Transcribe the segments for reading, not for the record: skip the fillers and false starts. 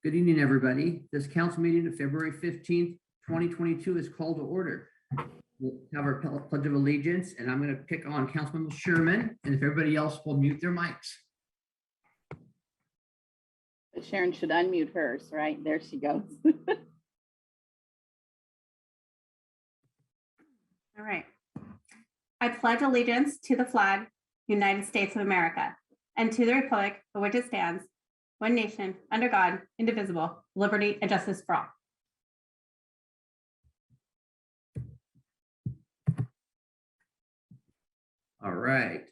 Good evening, everybody. This council meeting of February 15th, 2022 is called to order. We'll have our pledge of allegiance, and I'm going to pick on Councilman Sherman, and if everybody else will mute their mics. But Sharon should unmute hers, right? There she goes. All right. I pledge allegiance to the flag, United States of America, and to the republic for which it stands, one nation, under God, indivisible, liberty and justice for all. All right.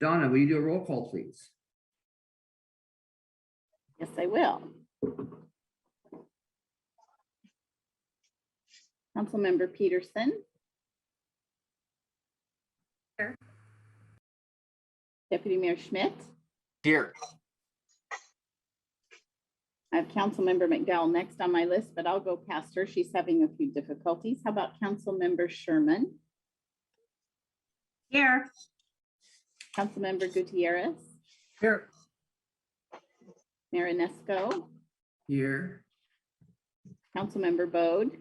Donna, will you do a roll call, please? Yes, I will. Councilmember Peterson. Here. Deputy Mayor Schmidt. Here. I have Councilmember McDowell next on my list, but I'll go past her. She's having a few difficulties. How about Councilmember Sherman? Here. Councilmember Gutierrez. Here. Marinesco. Here. Councilmember Bode.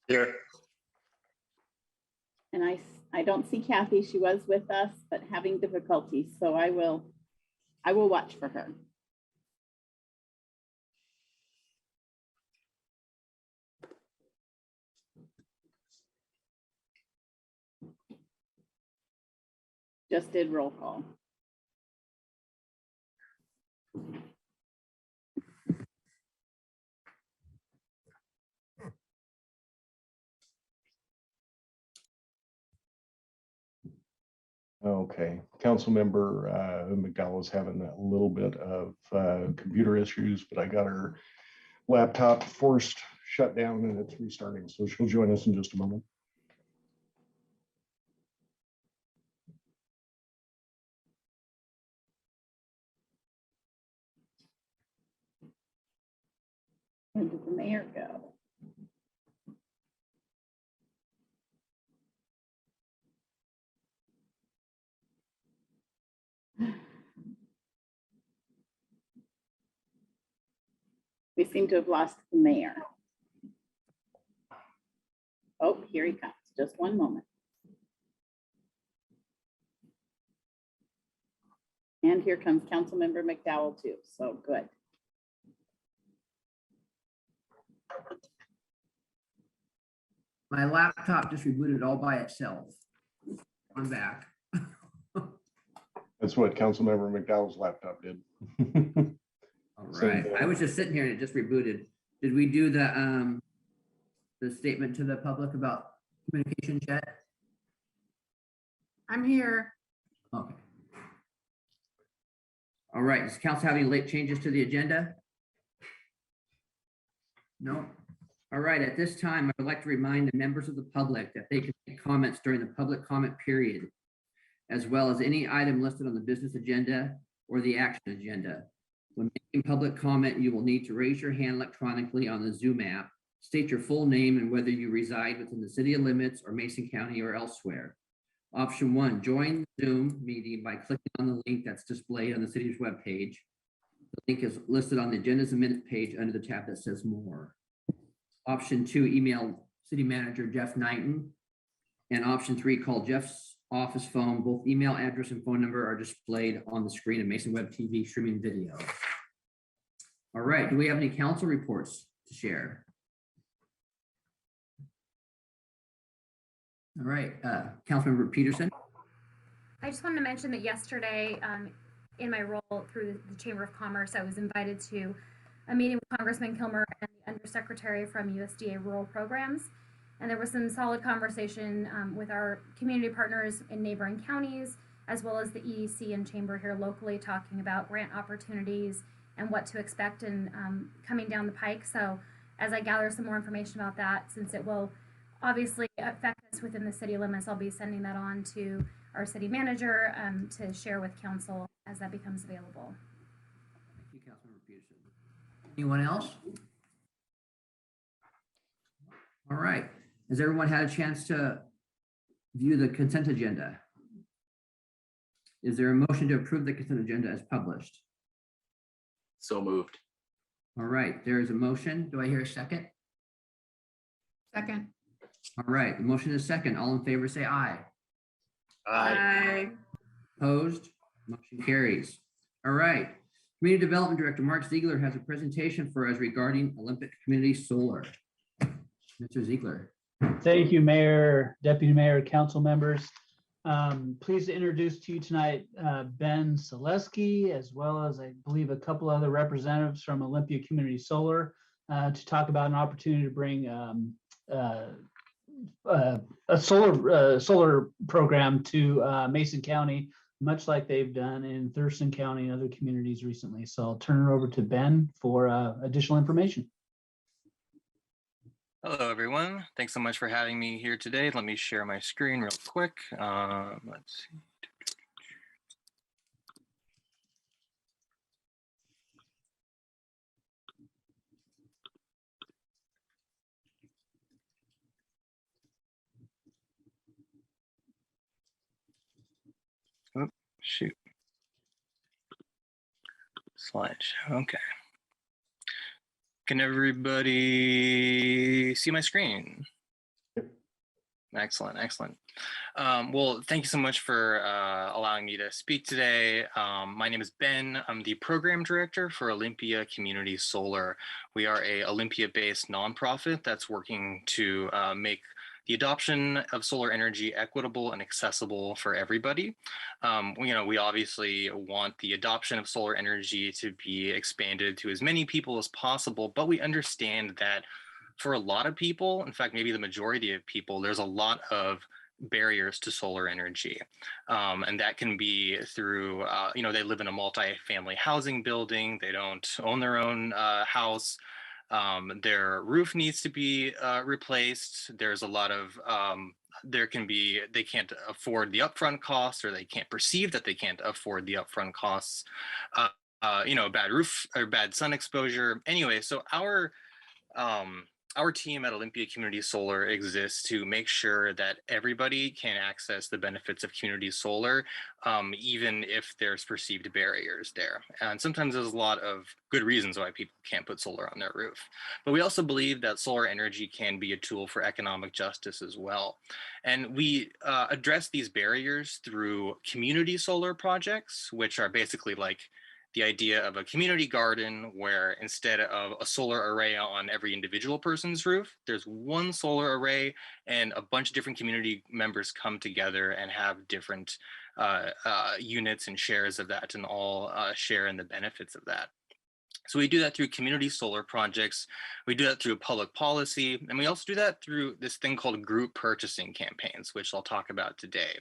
Here. And I don't see Kathy. She was with us, but having difficulties. So I will watch for her. Just did roll call. Okay, Councilmember McDowell is having a little bit of computer issues, but I got her laptop forced shut down and it's restarting, so she'll join us in just a moment. Where did the mayor go? We seem to have lost the mayor. Oh, here he comes. Just one moment. And here comes Councilmember McDowell too. So good. My laptop just rebooted all by itself. I'm back. That's what Councilmember McDowell's laptop did. All right. I was just sitting here and it just rebooted. Did we do the statement to the public about communication chat? I'm here. Okay. All right. Does council have any late changes to the agenda? No. All right. At this time, I would like to remind the members of the public that they can make comments during the public comment period, as well as any item listed on the business agenda or the action agenda. When making public comment, you will need to raise your hand electronically on the Zoom app, state your full name and whether you reside within the city limits or Mason County or elsewhere. Option 1, join the Zoom meeting by clicking on the link that's displayed on the city's webpage. The link is listed on the agendas and minute page under the tab that says more. Option 2, email City Manager Jeff Knighton. And option 3, call Jeff's office phone. Both email address and phone number are displayed on the screen of Mason Web TV streaming video. All right, do we have any council reports to share? All right, Councilmember Peterson. I just wanted to mention that yesterday, in my role through the Chamber of Commerce, I was invited to a meeting with Congressman Kilmer and the Undersecretary from USDA Rural Programs. And there was some solid conversation with our community partners in neighboring counties, as well as the EDC and Chamber here locally, talking about grant opportunities and what to expect in coming down the pike. So as I gather some more information about that, since it will obviously affect us within the city limits, I'll be sending that on to our city manager to share with council as that becomes available. Thank you, Councilmember Peterson. Anyone else? All right. Has everyone had a chance to view the consent agenda? Is there a motion to approve the consent agenda as published? So moved. All right, there is a motion. Do I hear a second? Second. All right, the motion is second. All in favor, say aye. Aye. Opposed? Motion carries. All right. Community Development Director Mark Ziegler has a presentation for us regarding Olympic Community Solar. Mr. Ziegler. Thank you, Mayor, Deputy Mayor, council members. Pleased to introduce to you tonight Ben Selesky, as well as I believe a couple other representatives from Olympia Community Solar to talk about an opportunity to bring a solar program to Mason County, much like they've done in Thurston County and other communities recently. So I'll turn it over to Ben for additional information. Hello, everyone. Thanks so much for having me here today. Let me share my screen real quick. Let's see. Oh, shoot. Slideshow. Okay. Can everybody see my screen? Excellent, excellent. Well, thank you so much for allowing me to speak today. My name is Ben. I'm the program director for Olympia Community Solar. We are a Olympia-based nonprofit that's working to make the adoption of solar energy equitable and accessible for everybody. We obviously want the adoption of solar energy to be expanded to as many people as possible, but we understand that for a lot of people, in fact, maybe the majority of people, there's a lot of barriers to solar energy. And that can be through, they live in a multi-family housing building, they don't own their own house, their roof needs to be replaced. There's a lot of, they can't afford the upfront costs, or they can't perceive that they can't afford the upfront costs, bad roof or bad sun exposure. Anyway, so our team at Olympia Community Solar exists to make sure that everybody can access the benefits of community solar, even if there's perceived barriers there. And sometimes there's a lot of good reasons why people can't put solar on their roof. But we also believe that solar energy can be a tool for economic justice as well. And we address these barriers through community solar projects, which are basically like the idea of a community garden where instead of a solar array on every individual person's roof, there's one solar array and a bunch of different community members come together and have different units and shares of that, and all share in the benefits of that. So we do that through community solar projects. We do that through public policy, and we also do that through this thing called group purchasing campaigns, which I'll talk about today.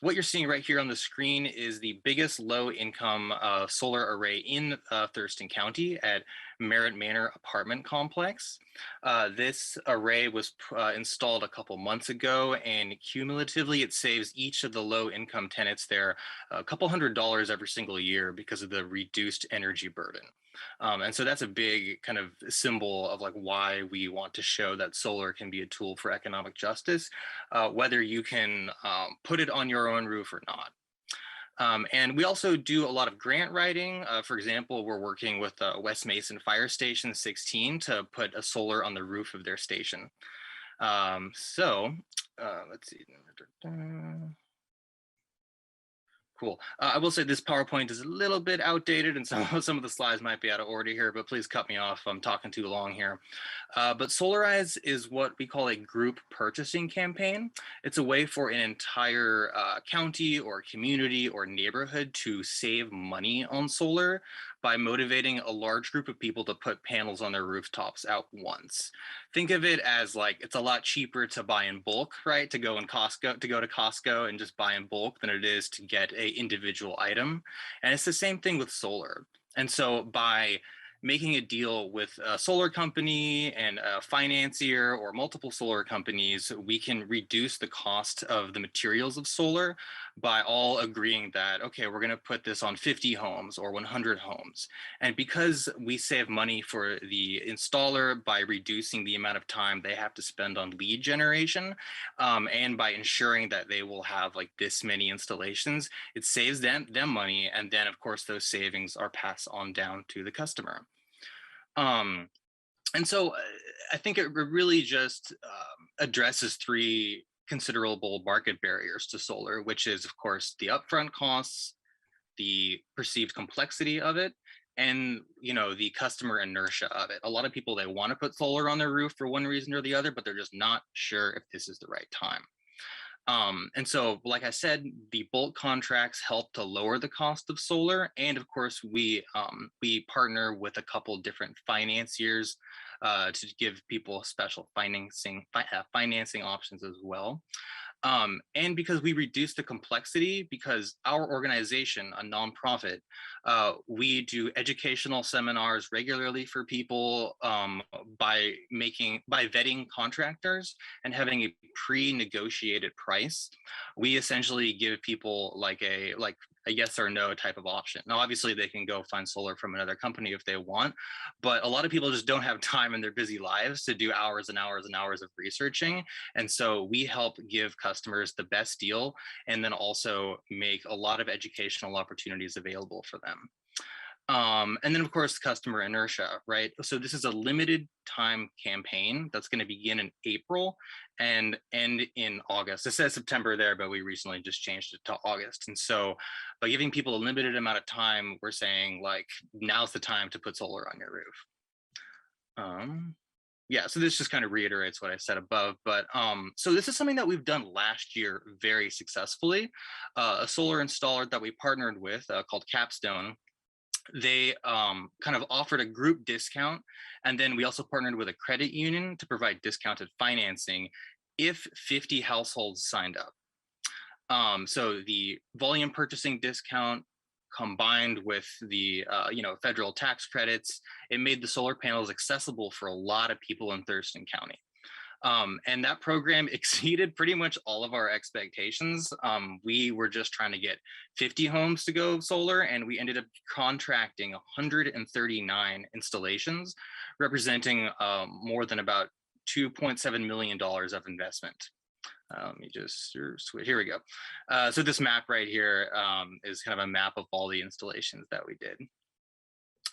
What you're seeing right here on the screen is the biggest low-income solar array in Thurston County at Merritt Manor apartment complex. This array was installed a couple months ago, and cumulatively it saves each of the low-income tenants there a couple $100s every single year because of the reduced energy burden. And so that's a big kind of symbol of like why we want to show that solar can be a tool for economic justice, whether you can put it on your own roof or not. And we also do a lot of grant writing. For example, we're working with West Mason Fire Station 16 to put a solar on the roof of their station. Let's see. Cool. I will say this PowerPoint is a little bit outdated, and some of the slides might be out of order here, but please cut me off if I'm talking too long here. But Solarize is what we call a group purchasing campaign. It's a way for an entire county or community or neighborhood to save money on solar by motivating a large group of people to put panels on their rooftops at once. Think of it as like it's a lot cheaper to buy in bulk, right? To go to Costco and just buy in bulk than it is to get a individual item. And it's the same thing with solar. And so by making a deal with a solar company and a financier or multiple solar companies, we can reduce the cost of the materials of solar by all agreeing that, okay, we're going to put this on 50 homes or 100 homes. And because we save money for the installer by reducing the amount of time they have to spend on lead generation, and by ensuring that they will have like this many installations, it saves them money. And then of course, those savings are passed on down to the customer. And so I think it really just addresses three considerable market barriers to solar, which is, of course, the upfront costs, the perceived complexity of it, and the customer inertia of it. A lot of people, they want to put solar on their roof for one reason or the other, but they're just not sure if this is the right time. And so, like I said, the bulk contracts help to lower the cost of solar. And of course, we partner with a couple different financiers to give people special financing options as well. And because we reduce the complexity, because our organization, a nonprofit, we do educational seminars regularly for people by vetting contractors and having a pre-negotiated price. We essentially give people like a yes or no type of option. Now, obviously, they can go find solar from another company if they want, but a lot of people just don't have time in their busy lives to do hours and hours and hours of researching. And so we help give customers the best deal and then also make a lot of educational opportunities available for them. And then, of course, customer inertia, right? So this is a limited time campaign that's going to begin in April and end in August. It says September there, but we recently just changed it to August. And so by giving people a limited amount of time, we're saying like, now's the time to put solar on your roof. Yeah, so this just kind of reiterates what I said above, but so this is something that we've done last year very successfully. A solar installer that we partnered with called Capstone, they kind of offered a group discount, and then we also partnered with a credit union to provide discounted financing if 50 households signed up. So the volume purchasing discount combined with the federal tax credits, it made the solar panels accessible for a lot of people in Thurston County. And that program exceeded pretty much all of our expectations. We were just trying to get 50 homes to go solar, and we ended up contracting 139 installations, representing more than about $2.7 million of investment. Let me just switch. Here we go. So this map right here is kind of a map of all the installations that we did.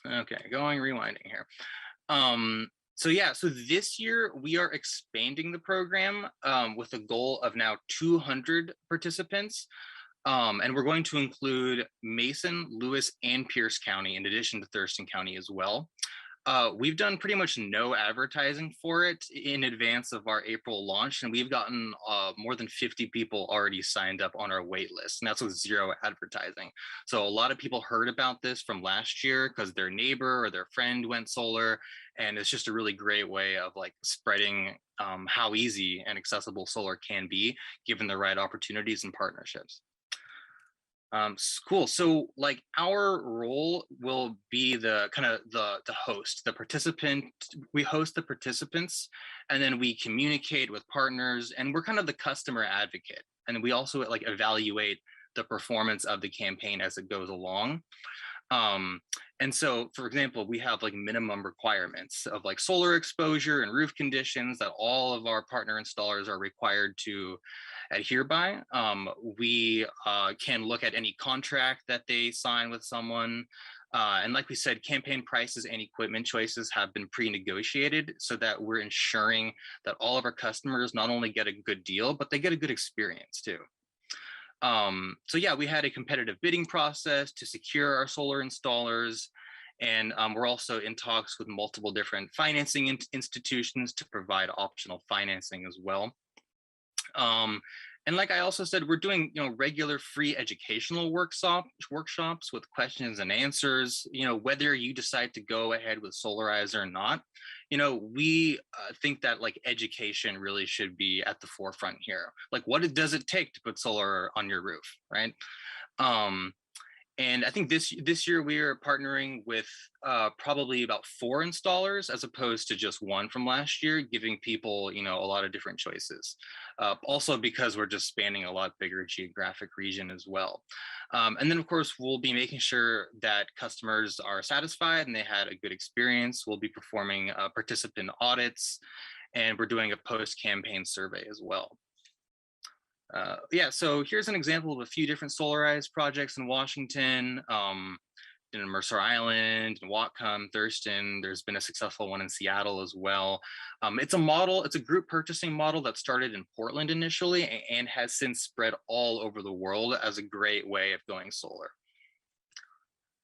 Okay, rewinding here. So this year we are expanding the program with a goal of now 200 participants. And we're going to include Mason, Lewis, and Pierce County in addition to Thurston County as well. We've done pretty much no advertising for it in advance of our April launch, and we've gotten more than 50 people already signed up on our wait list, and that's with zero advertising. So a lot of people heard about this from last year because their neighbor or their friend went solar, and it's just a really great way of like spreading how easy and accessible solar can be given the right opportunities and partnerships. Cool. So like our role will be the kind of the host, the participant. We host the participants, and then we communicate with partners, and we're kind of the customer advocate. And we also like evaluate the performance of the campaign as it goes along. And so, for example, we have like minimum requirements of like solar exposure and roof conditions that all of our partner installers are required to adhere by. We can look at any contract that they sign with someone. And like we said, campaign prices and equipment choices have been pre-negotiated so that we're ensuring that all of our customers not only get a good deal, but they get a good experience too. So yeah, we had a competitive bidding process to secure our solar installers. And we're also in talks with multiple different financing institutions to provide optional financing as well. And like I also said, we're doing regular free educational workshops with questions and answers. Whether you decide to go ahead with Solarize or not, we think that like education really should be at the forefront here. Like, what does it take to put solar on your roof, right? And I think this year we are partnering with probably about 4 installers as opposed to just one from last year, giving people, you know, a lot of different choices. Also because we're just spanning a lot bigger geographic region as well. And then of course, we'll be making sure that customers are satisfied and they had a good experience. We'll be performing participant audits, and we're doing a post-campaign survey as well. Yeah, so here's an example of a few different solarized projects in Washington, in Mercer Island, in Whatcom, Thurston. There's been a successful one in Seattle as well. It's a group purchasing model that started in Portland initially and has since spread all over the world as a great way of going solar.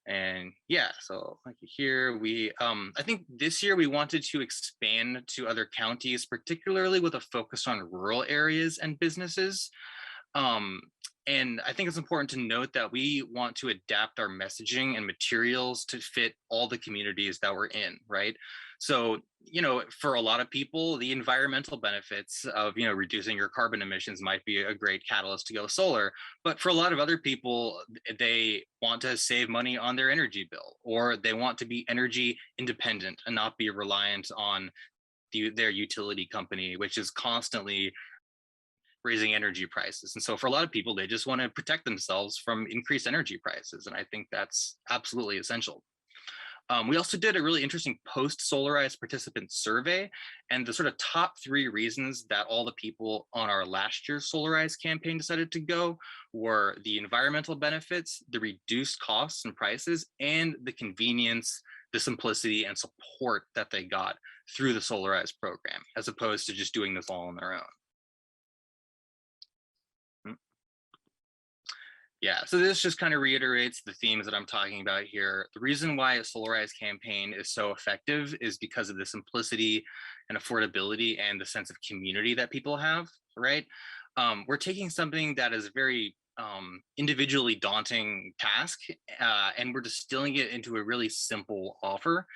And yeah, so like here I think this year we wanted to expand to other counties, particularly with a focus on rural areas and businesses. And I think it's important to note that we want to adapt our messaging and materials to fit all the communities that we're in, right? So, you know, for a lot of people, the environmental benefits of, you know, reducing your carbon emissions might be a great catalyst to go solar. But for a lot of other people, they want to save money on their energy bill, or they want to be energy independent and not be reliant on their utility company, which is constantly raising energy prices. And so for a lot of people, they just want to protect themselves from increased energy prices. And I think that's absolutely essential. We also did a really interesting post-solarized participant survey, and the sort of top 3 reasons that all the people on our last year's solarized campaign decided to go were the environmental benefits, the reduced costs and prices, and the convenience, the simplicity and support that they got through the solarized program, as opposed to just doing this all on their own. Yeah, so this just kind of reiterates the themes that I'm talking about here. The reason why a solarized campaign is so effective is because of the simplicity and affordability and the sense of community that people have, right? We're taking something that is a very individually daunting task, and we're distilling it into a really simple offer,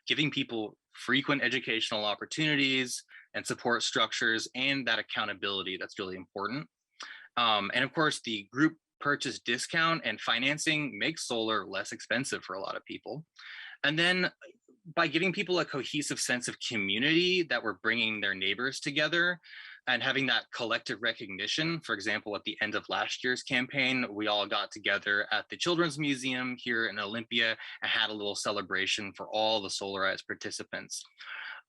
giving people frequent educational opportunities and support structures and that accountability that's really important. And of course, the group purchase discount and financing makes solar less expensive for a lot of people. And then by giving people a cohesive sense of community that we're bringing their neighbors together and having that collective recognition. For example, at the end of last year's campaign, we all got together at the Children's Museum here in Olympia and had a little celebration for all the solarized participants.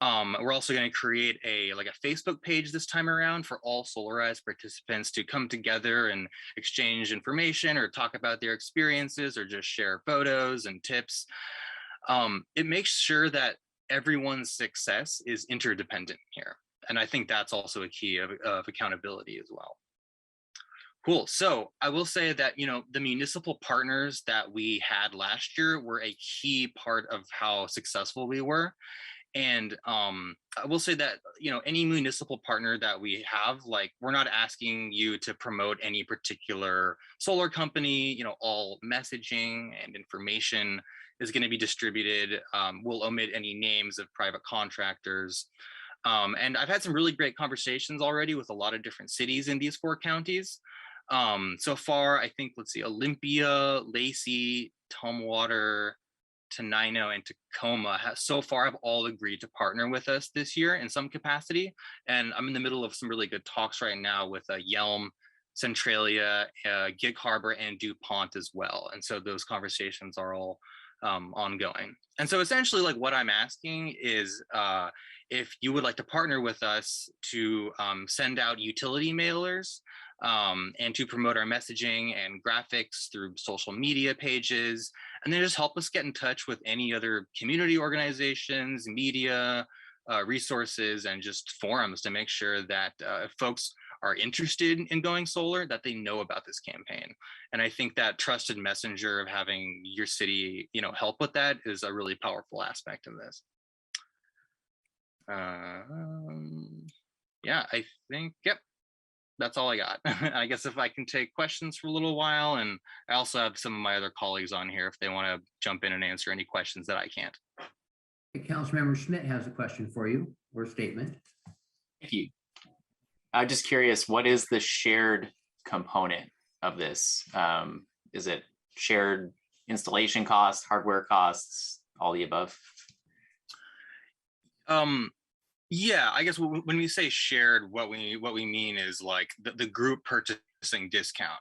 We're also going to create a Facebook page this time around for all solarized participants to come together and exchange information or talk about their experiences or just share photos and tips. It makes sure that everyone's success is interdependent here. And I think that's also a key of accountability as well. Cool. So I will say that, you know, the municipal partners that we had last year were a key part of how successful we were. And I will say that, you know, any municipal partner that we have, like, we're not asking you to promote any particular solar company. You know, all messaging and information is going to be distributed. We'll omit any names of private contractors. And I've had some really great conversations already with a lot of different cities in these 4 counties. So far, I think, let's see, Olympia, Lacey, Tumwater, Tenino, and Tacoma so far have all agreed to partner with us this year in some capacity. And I'm in the middle of some really good talks right now with Yelm, Centralia, Gig Harbor, and DuPont as well. And so those conversations are all ongoing. And so essentially, like, what I'm asking is if you would like to partner with us to send out utility mailers and to promote our messaging and graphics through social media pages, and then just help us get in touch with any other community organizations, media, resources, and just forums to make sure that if folks are interested in going solar, that they know about this campaign. And I think that trusted messenger of having your city, you know, help with that is a really powerful aspect of this. Yeah, I think, yep, that's all I got. I guess if I can take questions for a little while, and I also have some of my other colleagues on here if they want to jump in and answer any questions that I can't. Councilmember Schmidt has a question for you, or a statement. Thank you. I'm just curious, what is the shared component of this? Is it shared installation costs, hardware costs, all the above? Yeah, I guess when we say shared, what we mean is like the group purchasing discount.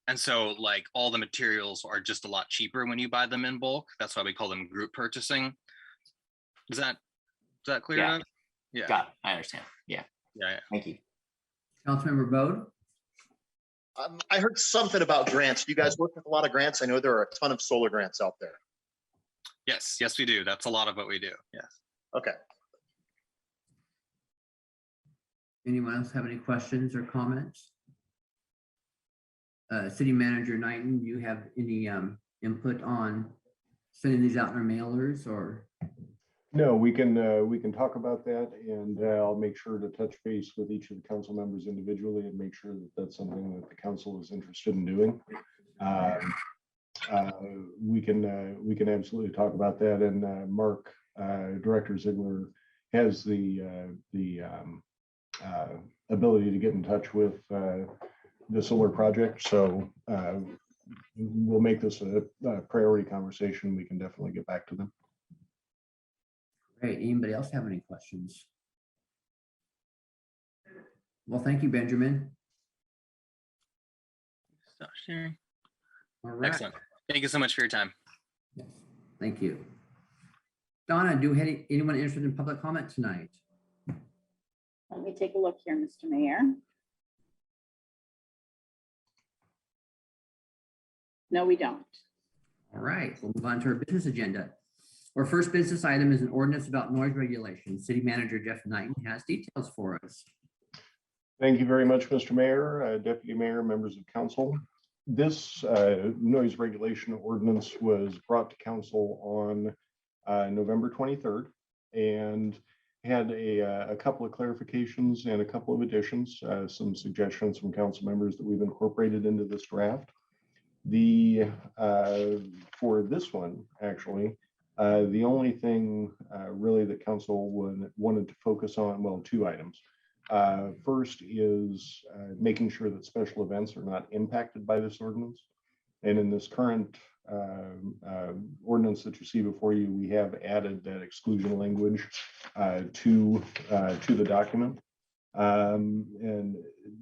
And so like all the materials are just a lot cheaper when you buy them in bulk. That's why we call them group purchasing. Is that clear? Yeah. enough? Yeah. Got it. I understand. Yeah. Yeah. Thank you. Councilmember Bode? I heard something about grants. Do you guys work with a lot of grants? I know there are a ton of solar grants out there. Yes, we do. That's a lot of what we do. Yes. Okay. Anyone else have any questions or comments? City Manager Knighton, do you have any input on sending these out in our mailers or? No, we can talk about that, and I'll make sure to touch base with each of the council members individually and make sure that that's something that the council is interested in doing. We can absolutely talk about that, and Mark, Director Ziegler, has the ability to get in touch with the solar project. So we'll make this a priority conversation. We can definitely get back to them. Great. Anybody else have any questions? Well, thank you, Benjamin. Stop sharing. All right. Excellent. Thank you so much for your time. Yes. Thank you. Donna, do we have anyone interested in public comment tonight? Let me take a look here, Mr. Mayor. No, we don't. All right, we'll move on to our business agenda. Our first business item is an ordinance about noise regulation. City Manager Jeff Knighton has details for us. Thank you very much, Mr. Mayor, Deputy Mayor, members of council. This noise regulation ordinance was brought to council on November 23rd and had a couple of clarifications and a couple of additions, some suggestions from council members that we've incorporated into this draft. For this one, actually, the only thing really that council wanted to focus on, well, two items. First is making sure that special events are not impacted by this ordinance. And in this current ordinance that you see before you, we have added that exclusion language to the document. And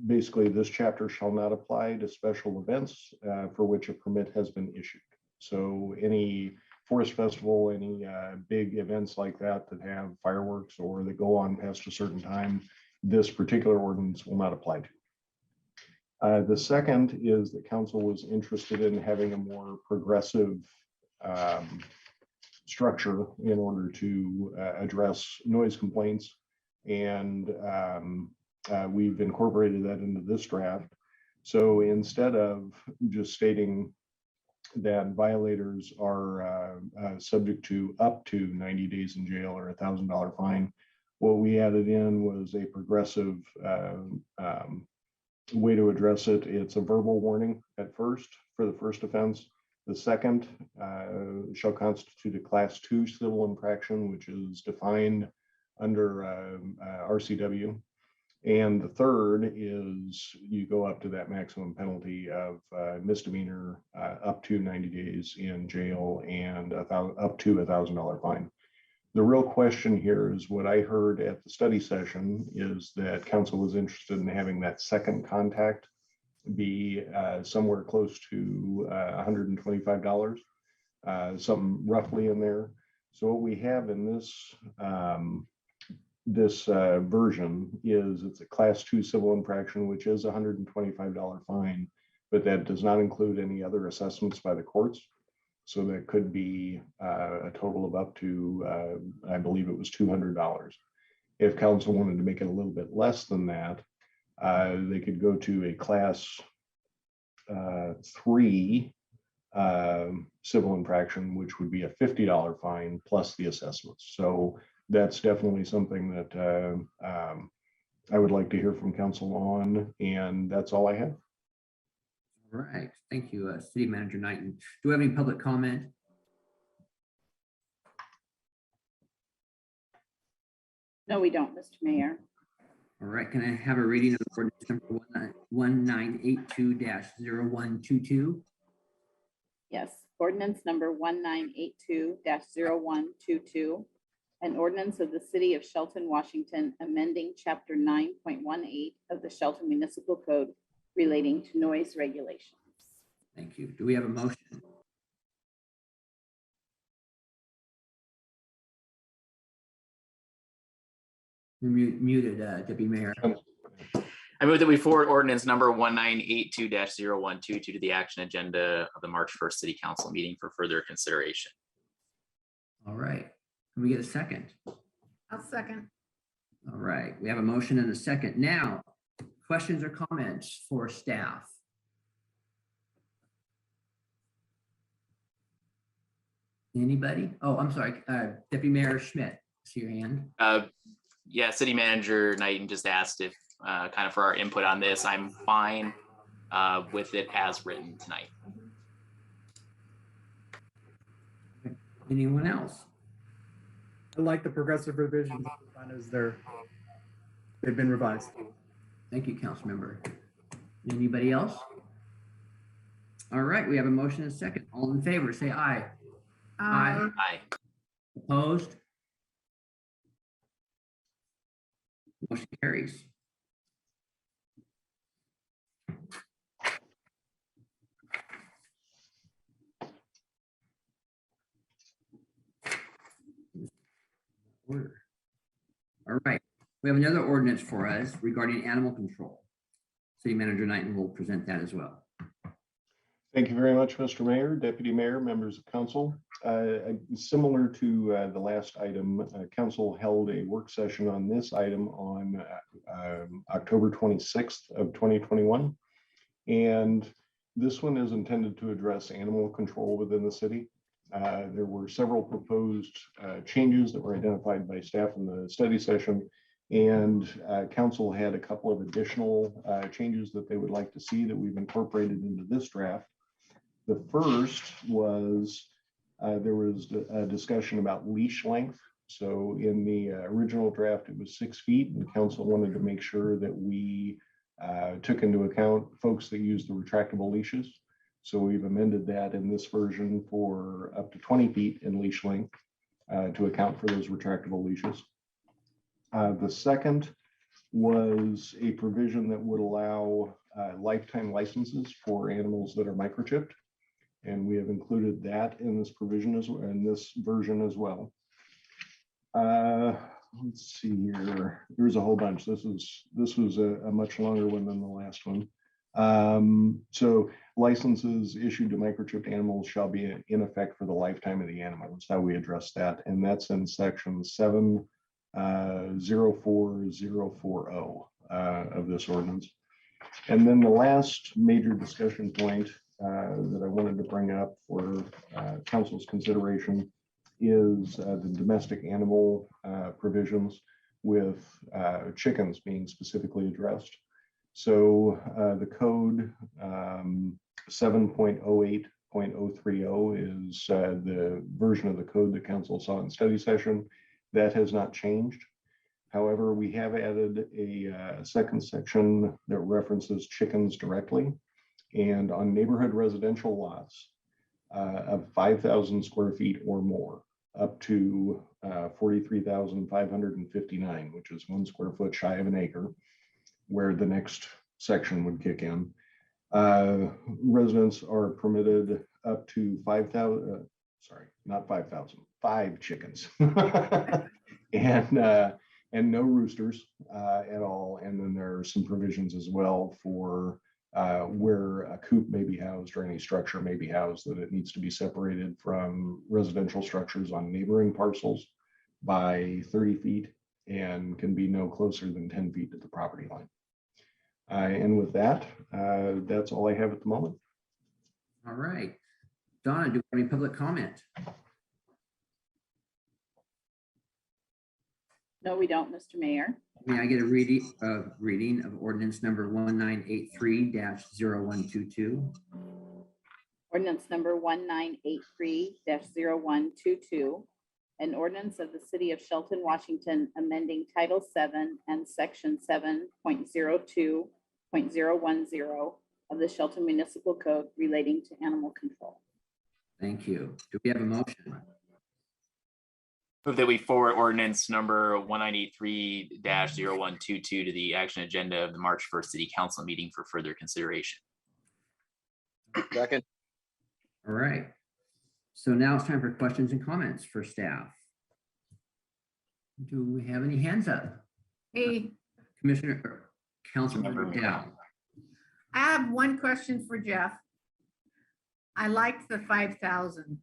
basically this chapter shall not apply to special events for which a permit has been issued. So any forest festival, any big events like that that have fireworks or that go on past a certain time, this particular ordinance will not apply to. The second is that council was interested in having a more progressive structure in order to address noise complaints. And we've incorporated that into this draft. So instead of just stating that violators are subject to up to 90 days in jail or $1,000 fine, what we added in was a progressive way to address it. It's a verbal warning at first for the first offense. The second shall constitute a class 2 civil infraction, which is defined under RCW. And the third is you go up to that maximum penalty of misdemeanor up to 90 days in jail and up to $1,000 fine. The real question here is what I heard at the study session is that council was interested in having that second contact be somewhere close to $125, something roughly in there. So what we have in this version is it's a class 2 civil infraction, which is $125 fine, but that does not include any other assessments by the courts. So that could be a total of up to, I believe it was $200. If council wanted to make it a little bit less than that, they could go to a class 3 civil infraction, which would be a $50 fine plus the assessments. So that's definitely something that I would like to hear from council on, and that's all I have. All right, thank you, City Manager Knighton. Do we have any public comment? No, we don't, Mr. Mayor. All right, can I have a reading of ordinance number 1982-0122? Yes. Ordinance number 1982-0122, an ordinance of the city of Shelton, Washington, amending chapter 9.18 of the Shelton Municipal Code relating to noise regulations. Thank you. Do we have a motion? You're muted, Deputy Mayor. I move that we forward ordinance number 1982-0122 to the action agenda of the March 1st City Council meeting for further consideration. All right. Can we get a second? I'll second. All right. We have a motion and a second. Now, questions or comments for staff? Anybody? Oh, I'm sorry. Deputy Mayor Schmidt, see your hand. Yeah, City Manager Knighton just asked if kind of for our input on this. I'm fine with it as written tonight. Anyone else? I like the progressive revisions as they've been revised. Thank you, council member. Anybody else? All right, we have a motion and a second. All in favor, say aye. Aye. Aye. Opposed? Motion carries. Order. All right, we have another ordinance for us regarding animal control. City Manager Knighton will present that as well. Thank you very much, Mr. Mayor, Deputy Mayor, members of council. Similar to the last item, council held a work session on this item on October 26th of 2021. And this one is intended to address animal control within the city. There were several proposed changes that were identified by staff in the study session, and council had a couple of additional changes that they would like to see that we've incorporated into this draft. The first was there was a discussion about leash length. So in the original draft, it was 6 feet, and council wanted to make sure that we took into account folks that use the retractable leashes. So we've amended that in this version for up to 20 feet in leash length to account for those retractable leashes. The second was a provision that would allow lifetime licenses for animals that are microchipped. And we have included that in this provision as well, in this version as well. Let's see here. There's a whole bunch. This was a much longer one than the last one. So licenses issued to microchipped animals shall be in effect for the lifetime of the animal. That's how we address that. And that's in section 7-04040 of this ordinance. And then the last major discussion point that I wanted to bring up for council's consideration is the domestic animal provisions with chickens being specifically addressed. So the code 7.08.030 is the version of the code that council saw in study session. That has not changed. However, we have added a second section that references chickens directly. And on neighborhood residential lots of 5,000 square feet or more, up to 43,559, which is 1 square foot shy of an acre, where the next section would kick in. Residents are permitted up to 5,000, sorry, not 5,000, 5 chickens, and no roosters at all. And then there are some provisions as well for where a coop may be housed or any structure may be housed, that it needs to be separated from residential structures on neighboring parcels by 30 feet and can be no closer than 10 feet to the property line. And with that, that's all I have at the moment. All right. Donna, do you have any public comment? No, we don't, Mr. Mayor. May I get a reading of ordinance number 1983-0122? Ordinance number 1983-0122, an ordinance of the city of Shelton, Washington, amending Title 7 and Section 7.02.010 of the Shelton Municipal Code relating to animal control. Thank you. Do we have a motion? Move that we forward ordinance number 1983-0122 to the action agenda of the March 1st City Council meeting for further consideration. Second. All right. So now it's time for questions and comments for staff. Do we have any hands up? Hey, Commissioner, or Councilmember Councilmember Dow. I have one question for Jeff. I liked the 5,000.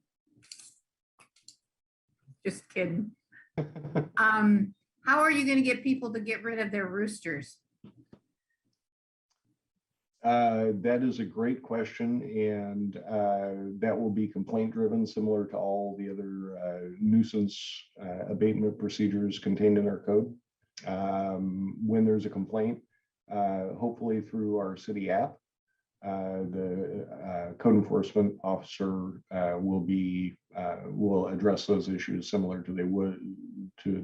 Just kidding. How are you going to get people to get rid of their roosters? That is a great question, and that will be complaint driven, similar to all the other nuisance abatement procedures contained in our code. When there's a complaint, hopefully through our city app, the code enforcement officer will address those issues similar to the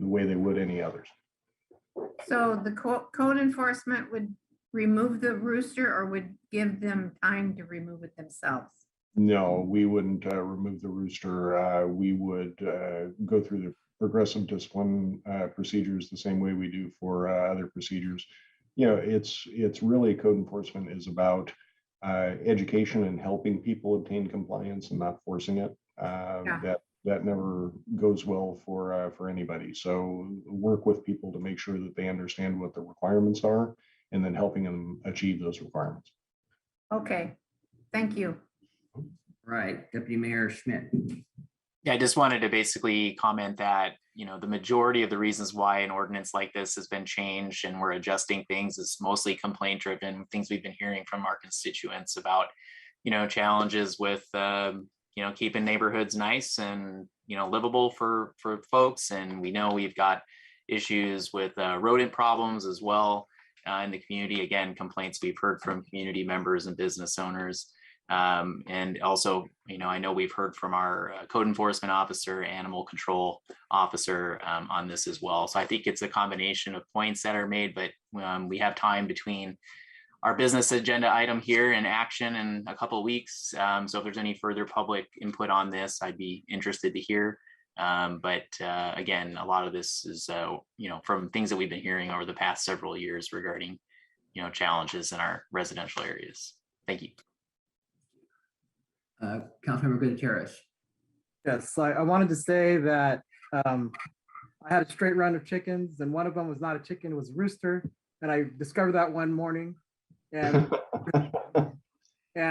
way they would any others. So the code enforcement would remove the rooster or would give them time to remove it themselves? No, we wouldn't remove the rooster. We would go through the progressive discipline procedures the same way we do for other procedures. You know, it's really code enforcement is about education and helping people obtain compliance and not forcing it. That never goes well for anybody. So work with people to make sure that they understand what the requirements are, and then helping them achieve those requirements. Okay, thank you. Right, Deputy Mayor Schmidt. Yeah, I just wanted to basically comment that, you know, the majority of the reasons why an ordinance like this has been changed and we're adjusting things is mostly complaint driven, things we've been hearing from our constituents about, you know, challenges with, you know, keeping neighborhoods nice and, you know, livable for folks. And we know we've got issues with rodent problems as well in the community. Again, complaints we've heard from community members and business owners. And also, you know, I know we've heard from our code enforcement officer, animal control officer on this as well. So I think it's a combination of points that are made, but we have time between our business agenda item here and action in a couple of weeks. So if there's any further public input on this, I'd be interested to hear. But again, a lot of this is, you know, from things that we've been hearing over the past several years regarding, you know, challenges in our residential areas. Thank you. Councilmember Gutierrez. Yes, I wanted to say that I had a straight run of chickens, and one of them was not a chicken, it was a rooster. And I discovered that one morning. And code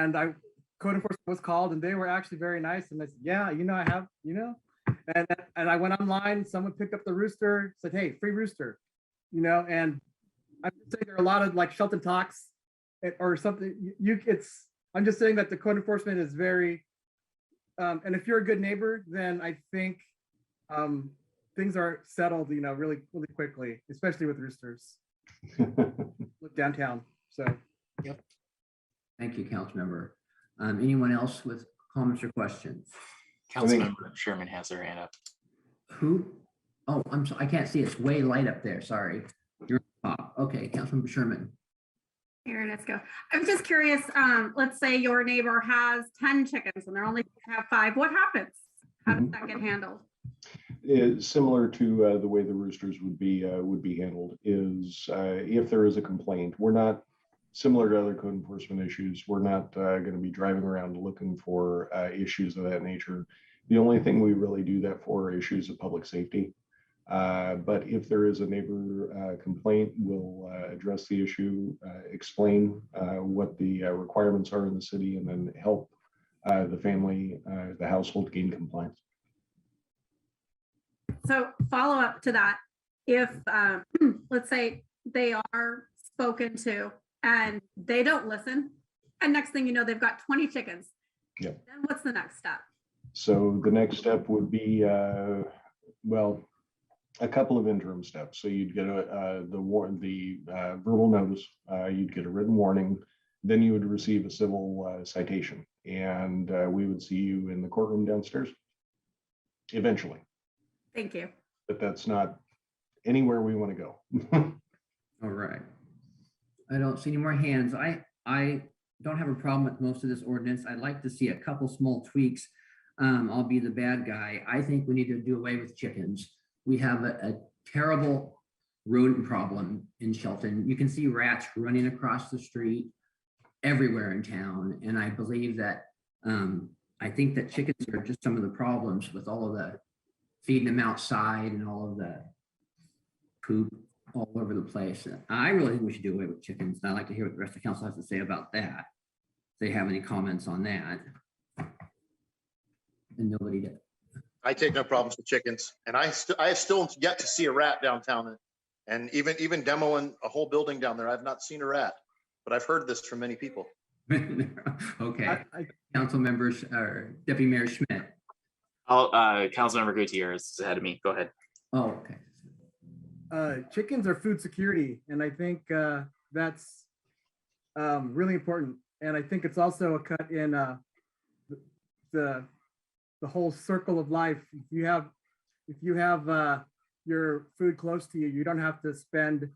enforcement was called, and they were actually very nice. And I said, yeah, you know, I have, you know, and I went online, someone picked up the rooster, said, hey, free rooster, you know. And I'm saying there are a lot of like Shelton talks or something. I'm just saying that the code enforcement is very, and if you're a good neighbor, then I think things are settled, you know, really, really quickly, especially with roosters. Look downtown. So, yep. Thank you, Councilmember. Anyone else with comments or questions? Councilmember Sherman has their hand up. Who? Oh, I'm sorry. I can't see. It's way light up there. Sorry. You're okay, Councilmember Sherman. Here, let's go. I'm just curious, let's say your neighbor has 10 chickens and they're only supposed to have 5. What happens? How does that get handled? It's similar to the way the roosters would be handled is if there is a complaint, we're not similar to other code enforcement issues. We're not going to be driving around looking for issues of that nature. The only thing we really do that for are issues of public safety. But if there is a neighbor complaint, we'll address the issue, explain what the requirements are in the city, and then help the family, the household gain compliance. So follow up to that, if let's say they are spoken to and they don't listen, and next thing you know, they've got 20 chickens. Yep. Then what's the next step? So the next step would be, well, a couple of interim steps. So you'd get the verbal notice, you'd get a written warning, then you would receive a civil citation, and we would see you in the courtroom downstairs eventually. Thank you. But that's not anywhere we want to go. All right. I don't see any more hands. I don't have a problem with most of this ordinance. I'd like to see a couple small tweaks. I'll be the bad guy. I think we need to do away with chickens. We have a terrible rodent problem in Shelton. You can see rats running across the street everywhere in town. And I believe that, I think that chickens are just some of the problems with all of the feeding them outside and all of the poop all over the place. I really think we should do away with chickens. And I'd like to hear what the rest of the council has to say about that. If they have any comments on that. And nobody did. I take no problems with chickens, and I have still yet to see a rat downtown. And even demoing a whole building down there, I've not seen a rat, but I've heard this from many people. Okay, council members or Deputy Mayor Schmidt. Councilmember Gutierrez is ahead of me. Go ahead. Oh, okay. Chickens are food security, and I think that's really important. And I think it's also a cut in the whole circle of life. If you have your food close to you, you don't have to spend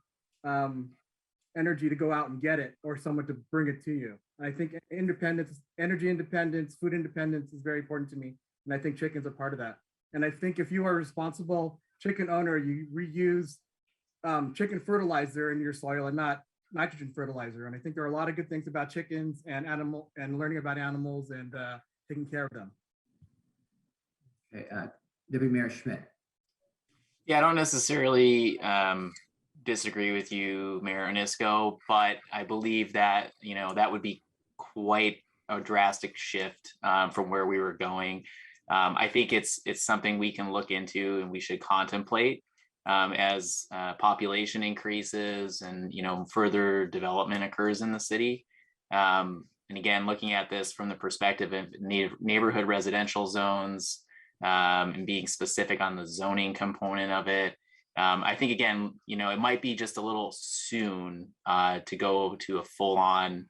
energy to go out and get it or someone to bring it to you. And I think independence, energy independence, food independence is very important to me. And I think chickens are part of that. And I think if you are a responsible chicken owner, you reuse chicken fertilizer in your soil and not nitrogen fertilizer. And I think there are a lot of good things about chickens and learning about animals and taking care of them. Okay, Deputy Mayor Schmidt. Yeah, I don't necessarily disagree with you, Mayor Onisco, but I believe that, that would be quite a drastic shift from where we were going. I think it's something we can look into and we should contemplate as population increases and, further development occurs in the city. And again, looking at this from the perspective of neighborhood residential zones, and being specific on the zoning component of it. I think, again, it might be just a little soon to go to a full-on,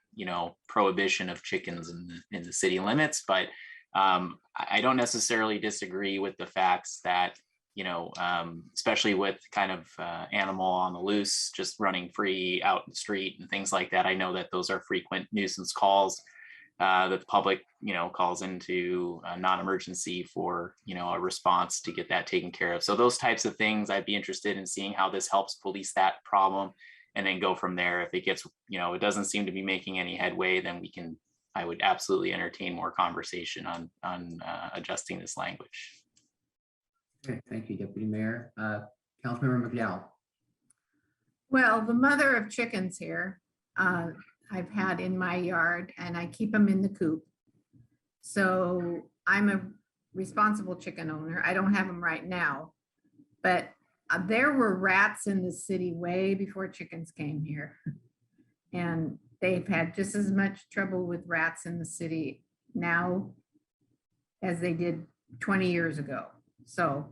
prohibition of chickens in the city limits, but I don't necessarily disagree with the facts that, especially with kind of animal on the loose, just running free out in the street and things like that. I know that those are frequent nuisance calls that the public, calls into a non-emergency for, a response to get that taken care of. So those types of things, I'd be interested in seeing how this helps police that problem and then go from there. If it gets, it doesn't seem to be making any headway, then I would absolutely entertain more conversation on adjusting this language. Okay, thank you, Deputy Mayor. Councilmember McDowell. Well, the mother of chickens here, I've had in my yard and I keep them in the coop. So I'm a responsible chicken owner. I don't have them right now, but there were rats in the city way before chickens came here. And they've had just as much trouble with rats in the city now as they did 20 years ago. So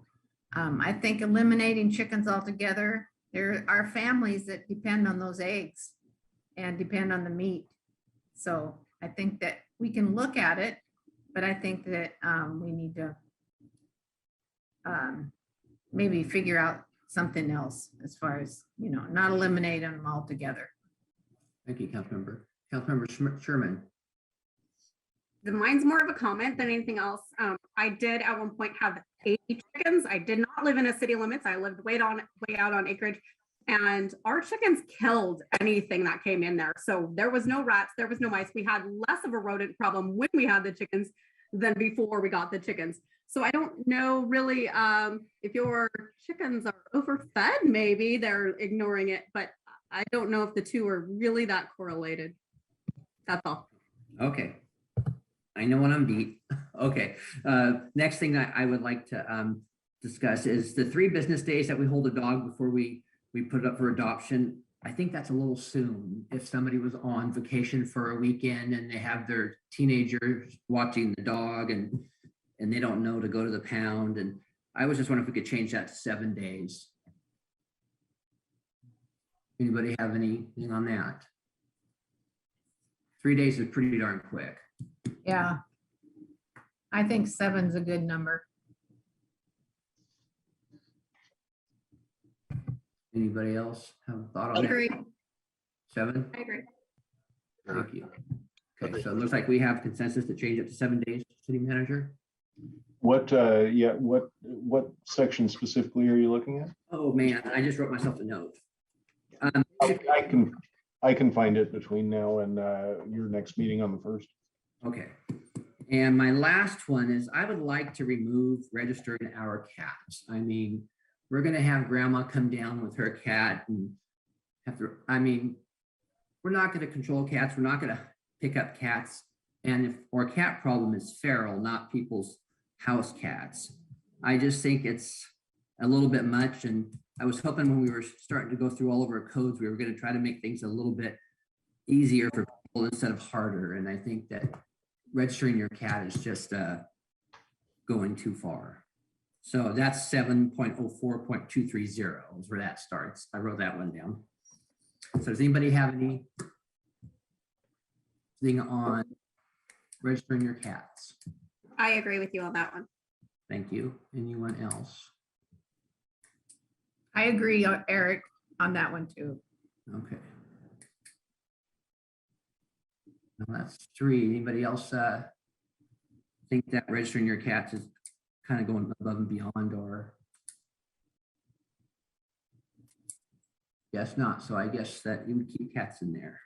I think eliminating chickens altogether, there are families that depend on those eggs and depend on the meat. So I think that we can look at it, but I think that we need to maybe figure out something else as far as, not eliminate them altogether. Thank you, Councilmember. Councilmember Sherman. Mine's more of a comment than anything else. I did at one point have 80 chickens. I did not live in a city limits. I lived way out on acreage. And our chickens killed anything that came in there. So there was no rats, there was no mice. We had less of a rodent problem when we had the chickens than before we got the chickens. So I don't know really if your chickens are overfed, maybe they're ignoring it, but I don't know if the two are really that correlated. That's all. Okay. I know when I'm beat. Okay. Next thing I would like to discuss is the 3 business days that we hold a dog before we put it up for adoption. I think that's a little soon. If somebody was on vacation for a weekend and they have their teenagers watching the dog and they don't know to go to the pound. And I was just wondering if we could change that to 7 days. Anybody have anything on that? 3 days is pretty darn quick. Yeah. I think 7's a good number. Anybody else have a thought on I that? agree. 7? I agree. Thank you. Okay, so it looks like we have consensus to change it to 7 days, City Manager. what section specifically are you looking at? Oh, man, I just wrote myself a note. I can find it between now and your next meeting on the 1st. Okay. And my last one is I would like to remove registering our cats. I mean, we're gonna have grandma come down with her cat and have to, I mean, we're not gonna control cats. We're not gonna pick up cats. And if our cat problem is feral, not people's house cats, I just think it's a little bit much. And I was hoping when we were starting to go through all of our codes, we were gonna try to make things a little bit easier for people instead of harder. And I think that registering your cat is just going too far. So that's 7.04.230 is where that starts. I wrote that one down. So does anybody have anything on registering your cats? I agree with you on that one. Thank you. Anyone else? I agree, Eric, on that one too. Okay. Well, that's 3. Anybody else think that registering your cats is kind of going above and beyond, or? Guess not. So I guess that you would keep cats in there.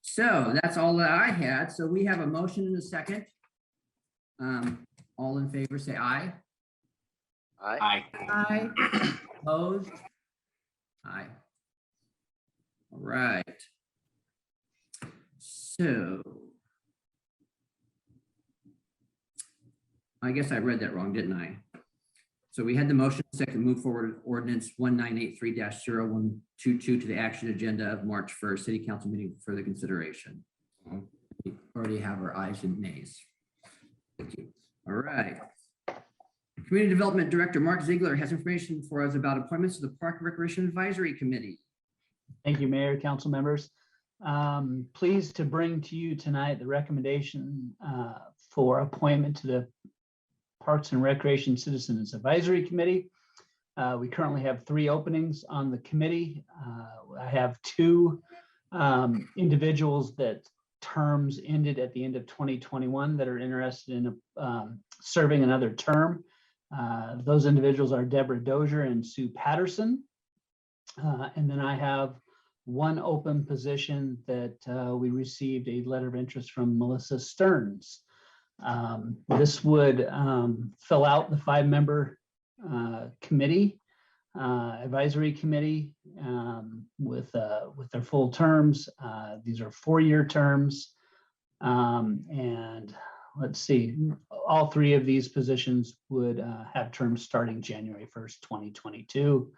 So that's all that I had. So we have a motion and a second. All in favor, say aye. Aye. Aye. I Opposed? Aye. All right. So I guess I read that wrong, didn't I? So we had the motion second move forward ordinance 1983-0122 to the action agenda of March 1st, City Council meeting for further consideration. We already have our ayes and nays. Thank you. All right. Community Development Director Mark Ziegler has information for us about appointments to the Park and Recreation Advisory Committee. Thank you, Mayor, council members. Pleased to bring to you tonight the recommendation for appointment to the Parks and Recreation Citizens Advisory Committee. We currently have 3 openings on the committee. I have 2 individuals that terms ended at the end of 2021 that are interested in serving another term. Those individuals are Deborah Dozier and Sue Patterson. And then I have 1 open position that we received a letter of interest from Melissa Stearns. This would fill out the 5-member committee, advisory committee with their full terms. These are 4-year terms. And let's see, all 3 of these positions would have terms starting January 1st, 2022.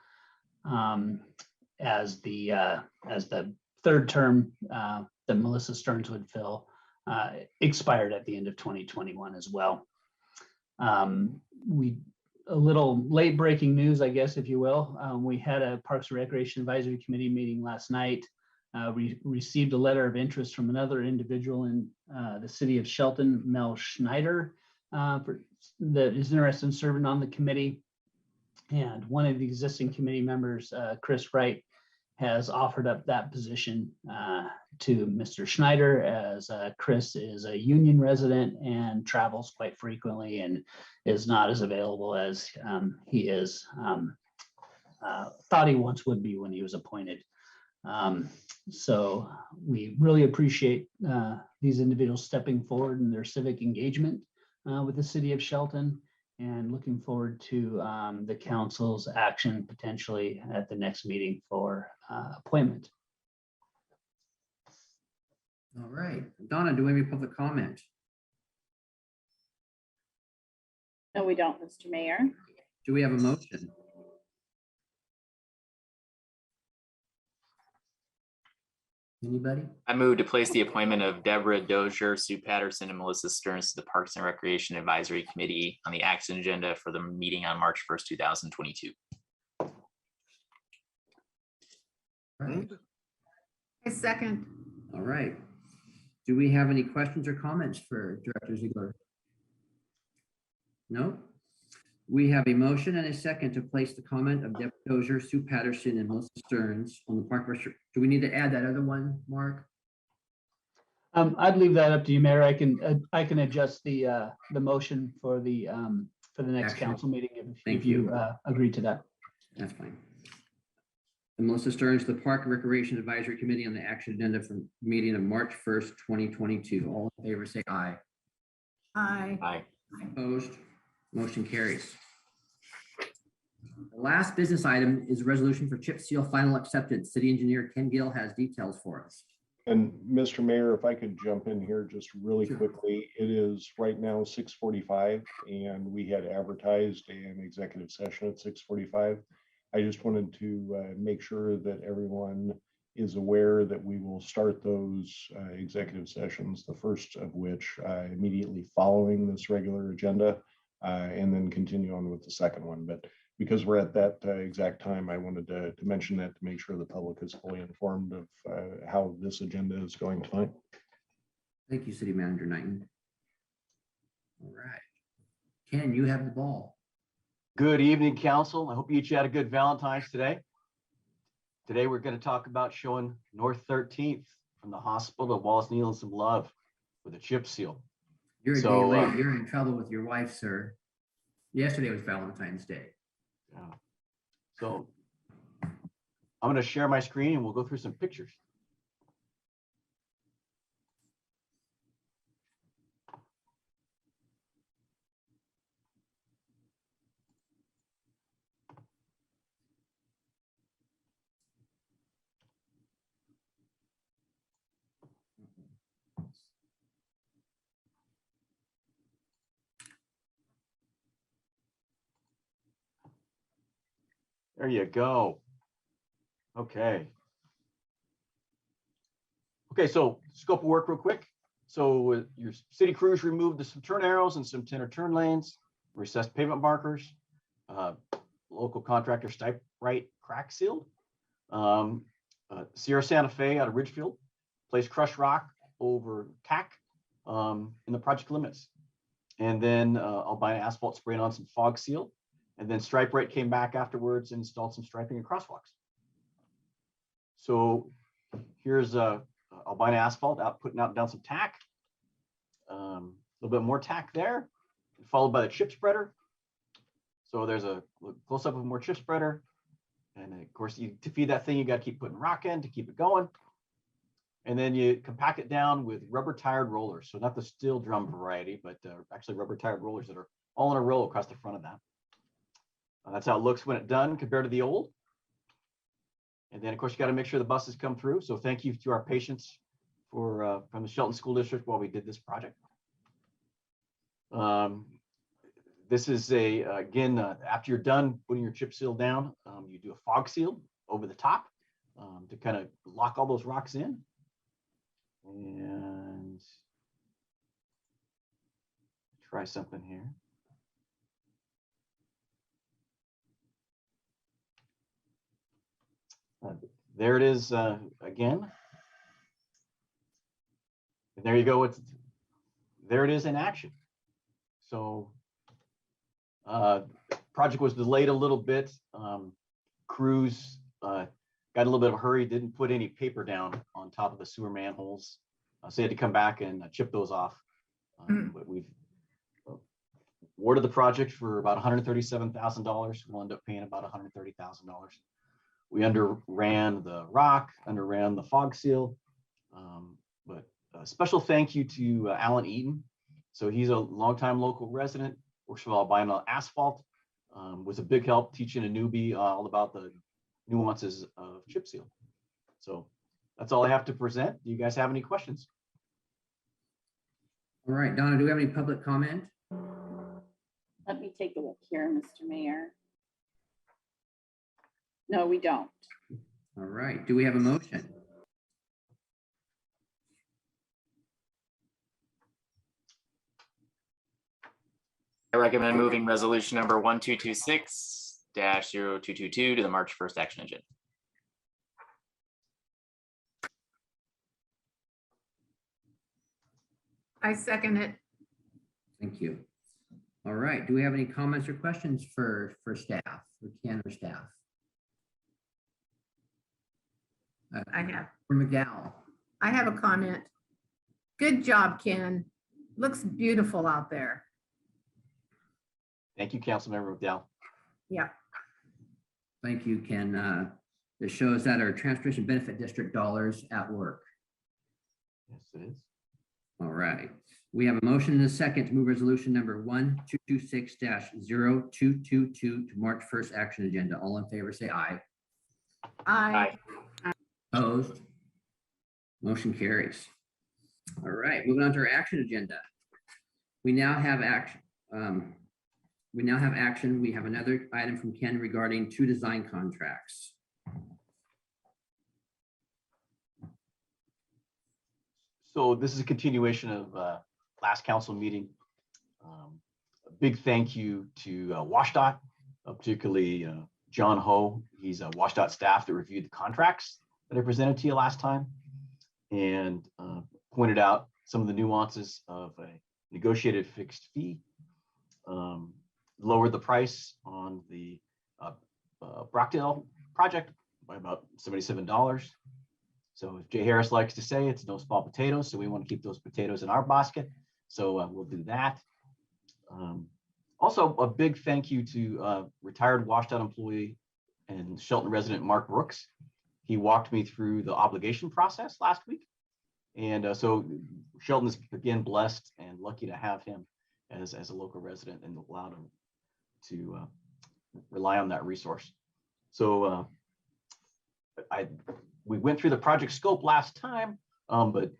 As the 3rd term that Melissa Stearns would fill expired at the end of 2021 as well. A little late breaking news, I guess, if you will. We had a Parks and Recreation Advisory Committee meeting last night. We received a letter of interest from another individual in the city of Shelton, Mel Schneider, that is interested in serving on the committee. And one of the existing committee members, Chris Wright, has offered up that position to Mr. Schneider, as Chris is a union resident and travels quite frequently and is not as available as he is thought he once would be when he was appointed. So we really appreciate these individuals stepping forward in their civic engagement with the city of Shelton, and looking forward to the council's action potentially at the next meeting for appointment. All right. Donna, do we have any public comment? No, we don't, Mr. Mayor. Do we have a motion? Anybody? I move to place the appointment of Deborah Dozier, Sue Patterson, and Melissa Stearns to the Parks and Recreation Advisory Committee on the action agenda for the meeting on March 1st, 2022. All right. I second. All right. Do we have any questions or comments for Director Ziegler? No? We have a motion and a second to place the comment of Deb Dozier, Sue Patterson, and Melissa Stearns on the Park Restrict. Do we need to add that other one, Mark? I'd leave that up to you, Mayor. I can adjust the motion for the next Action. council meeting Thank if you agree to that. That's fine. And Melissa Stearns, the Park and Recreation Advisory Committee on the action agenda for meeting of March 1st, 2022. All in favor, say aye. Aye. Aye. Opposed? Motion carries. The last business item is resolution for chip seal final acceptance. City Engineer Ken Gill has details for us. And Mr. Mayor, if I could jump in here just really Sure. quickly, it is right now 6:45 and we had advertised an executive session at 6:45. I just wanted to make sure that everyone is aware that we will start those executive sessions, the first of which immediately following this regular agenda, and then continue on with the second one. But because we're at that exact time, I wanted to mention that to make sure the public is fully informed of how this agenda is going tonight. Thank you, City Manager Knighton. All right. Ken, you have the ball. Good evening, council. I hope you each had a good Valentine's today. Today, we're going to talk about showing North 13th from the hospital to Wallace Neal and some love with a chip seal. You're a So, day late. You're in trouble with your wife, sir. Yesterday was Valentine's Day. Yeah. So I'm going to share my screen and we'll go through some pictures. There you go. Okay. Okay, so scope of work real quick. So your city crews removed some turn arrows and some center turn lanes, recessed pavement markers, local contractor Stipe Right crack sealed. Sierra Santa Fe out of Ridgefield placed crushed rock over tack in the project limits. And then Albina Asphalt sprayed on some fog seal. And then Stripe Right came back afterwards and installed some striping and crosswalks. So here's Albina Asphalt out putting out down some tack. A little bit more tack there, followed by the chip spreader. So there's a close up of more chip spreader. And of course, to feed that thing, you got to keep putting rock in to keep it going. And then you compact it down with rubber tired rollers. So not the steel drum variety, but actually rubber tired rollers that are all in a row across the front of that. That's how it looks when it's done compared to the old. And then, of course, you got to make sure the buses come through. So thank you to our patients from the Shelton School District while we did this project. This is again, after you're done putting your chip seal down, you do a fog seal over the top to kind of lock all those rocks in. And try something here. There it is again. And there you go. There it is in action. So project was delayed a little bit. Crews got a little bit of a hurry, didn't put any paper down on top of the sewer manholes. So they had to come back and chip those off. But we've awarded the project for about $137,000. We'll end up paying about $130,000. We underran the rock, underran the fog seal, but a special thank you to Alan Eaton. So he's a longtime local resident, works for Albina Asphalt, was a big help teaching a newbie all about the nuances of chip seal. So that's all I have to present. Do you guys have any questions? All right, Donna, do we have any public comment? Let me take a look here, Mr. Mayor. No, we don't. All right, do we have a motion? I recommend moving resolution number 1226-0222 to the March 1st action agenda. I second it. Thank you. All right, do we have any comments or questions for staff, for Ken or staff? I have. For McDowell. I have a comment. Good job, Ken. Looks beautiful out there. Thank you, Councilmember McDowell. Yeah. Thank you, Ken. This shows that our Transportation Benefit District dollars at work. Yes, it is. All right. We have a motion and a second to move resolution number 1226-0222 to March 1st action agenda. All in favor, say aye. Aye. Opposed? Motion carries. All right, moving on to our action agenda. We now have action. We have another item from Ken regarding 2 design contracts. So this is a continuation of last council meeting. A big thank you to WashDOT, particularly John Ho. He's a WashDOT staff that reviewed the contracts that I presented to you last time and pointed out some of the nuances of a negotiated fixed fee, lowered the price on the Brockdale project by about $77. So as Jay Harris likes to say, it's no small potatoes. So we want to keep those potatoes in our basket. So we'll do that. Also, a big thank you to retired WashDOT employee and Shelton resident Mark Brooks. He walked me through the obligation process last week. And so Shelton is again blessed and lucky to have him as a local resident and allowed him to rely on that resource. So we went through the project scope last time, but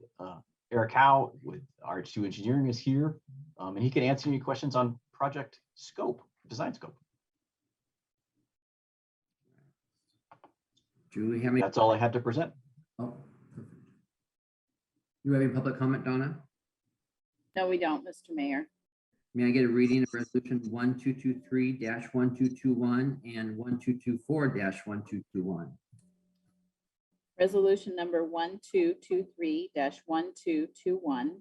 Eric Howe with RH2 Engineering is here, and he can answer any questions on project scope, design scope. Do we have any? That's all I had to present. Oh, perfect. Do you have any public comment, Donna? No, we don't, Mr. Mayor. May I get a reading of resolution 1223-1221 and 1224-1221? Resolution number 1223-1221,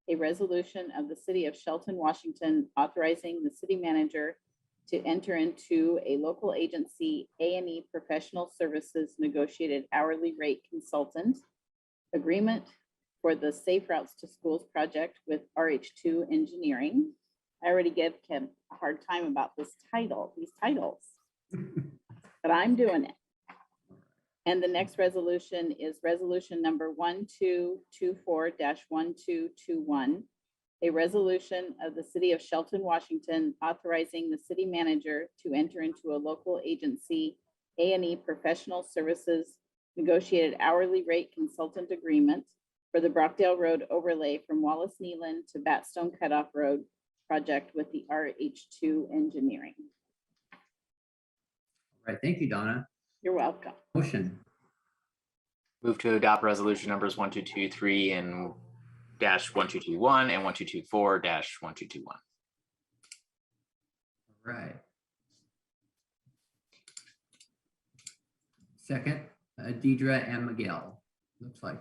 a resolution of the City of Shelton, Washington, authorizing the city manager to enter into a local agency A&E professional services negotiated hourly rate consultant agreement for the Safe Routes to Schools project with RH2 Engineering. I already gave Kim a hard time about these titles, but I'm doing it. And the next resolution is resolution number 1224-1221, a resolution of the City of Shelton, Washington, authorizing the city manager to enter into a local agency A&E professional services negotiated hourly rate consultant agreement for the Brockdale Road overlay from Wallace Neeland to Batstone Cutoff Road project with the RH2 Engineering. All right, thank you, Donna. You're welcome. Motion. Move to adopt resolution numbers 1223 and -1221 and 1224-1221. All right. Second, Deidre and Miguel, looks like.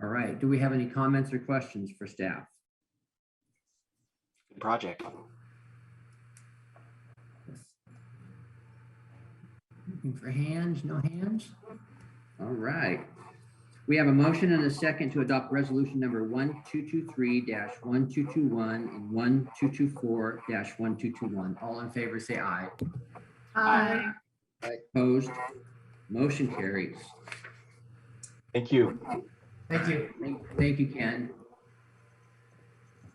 All right, do we have any comments or questions for staff? Good project. Looking for hands, no hands? All right. We have a motion and a second to adopt resolution number 1223-1221 and 1224-1221. All in favor, say aye. Aye. Opposed? Motion carries. Thank you. Thank you. Thank you, Ken.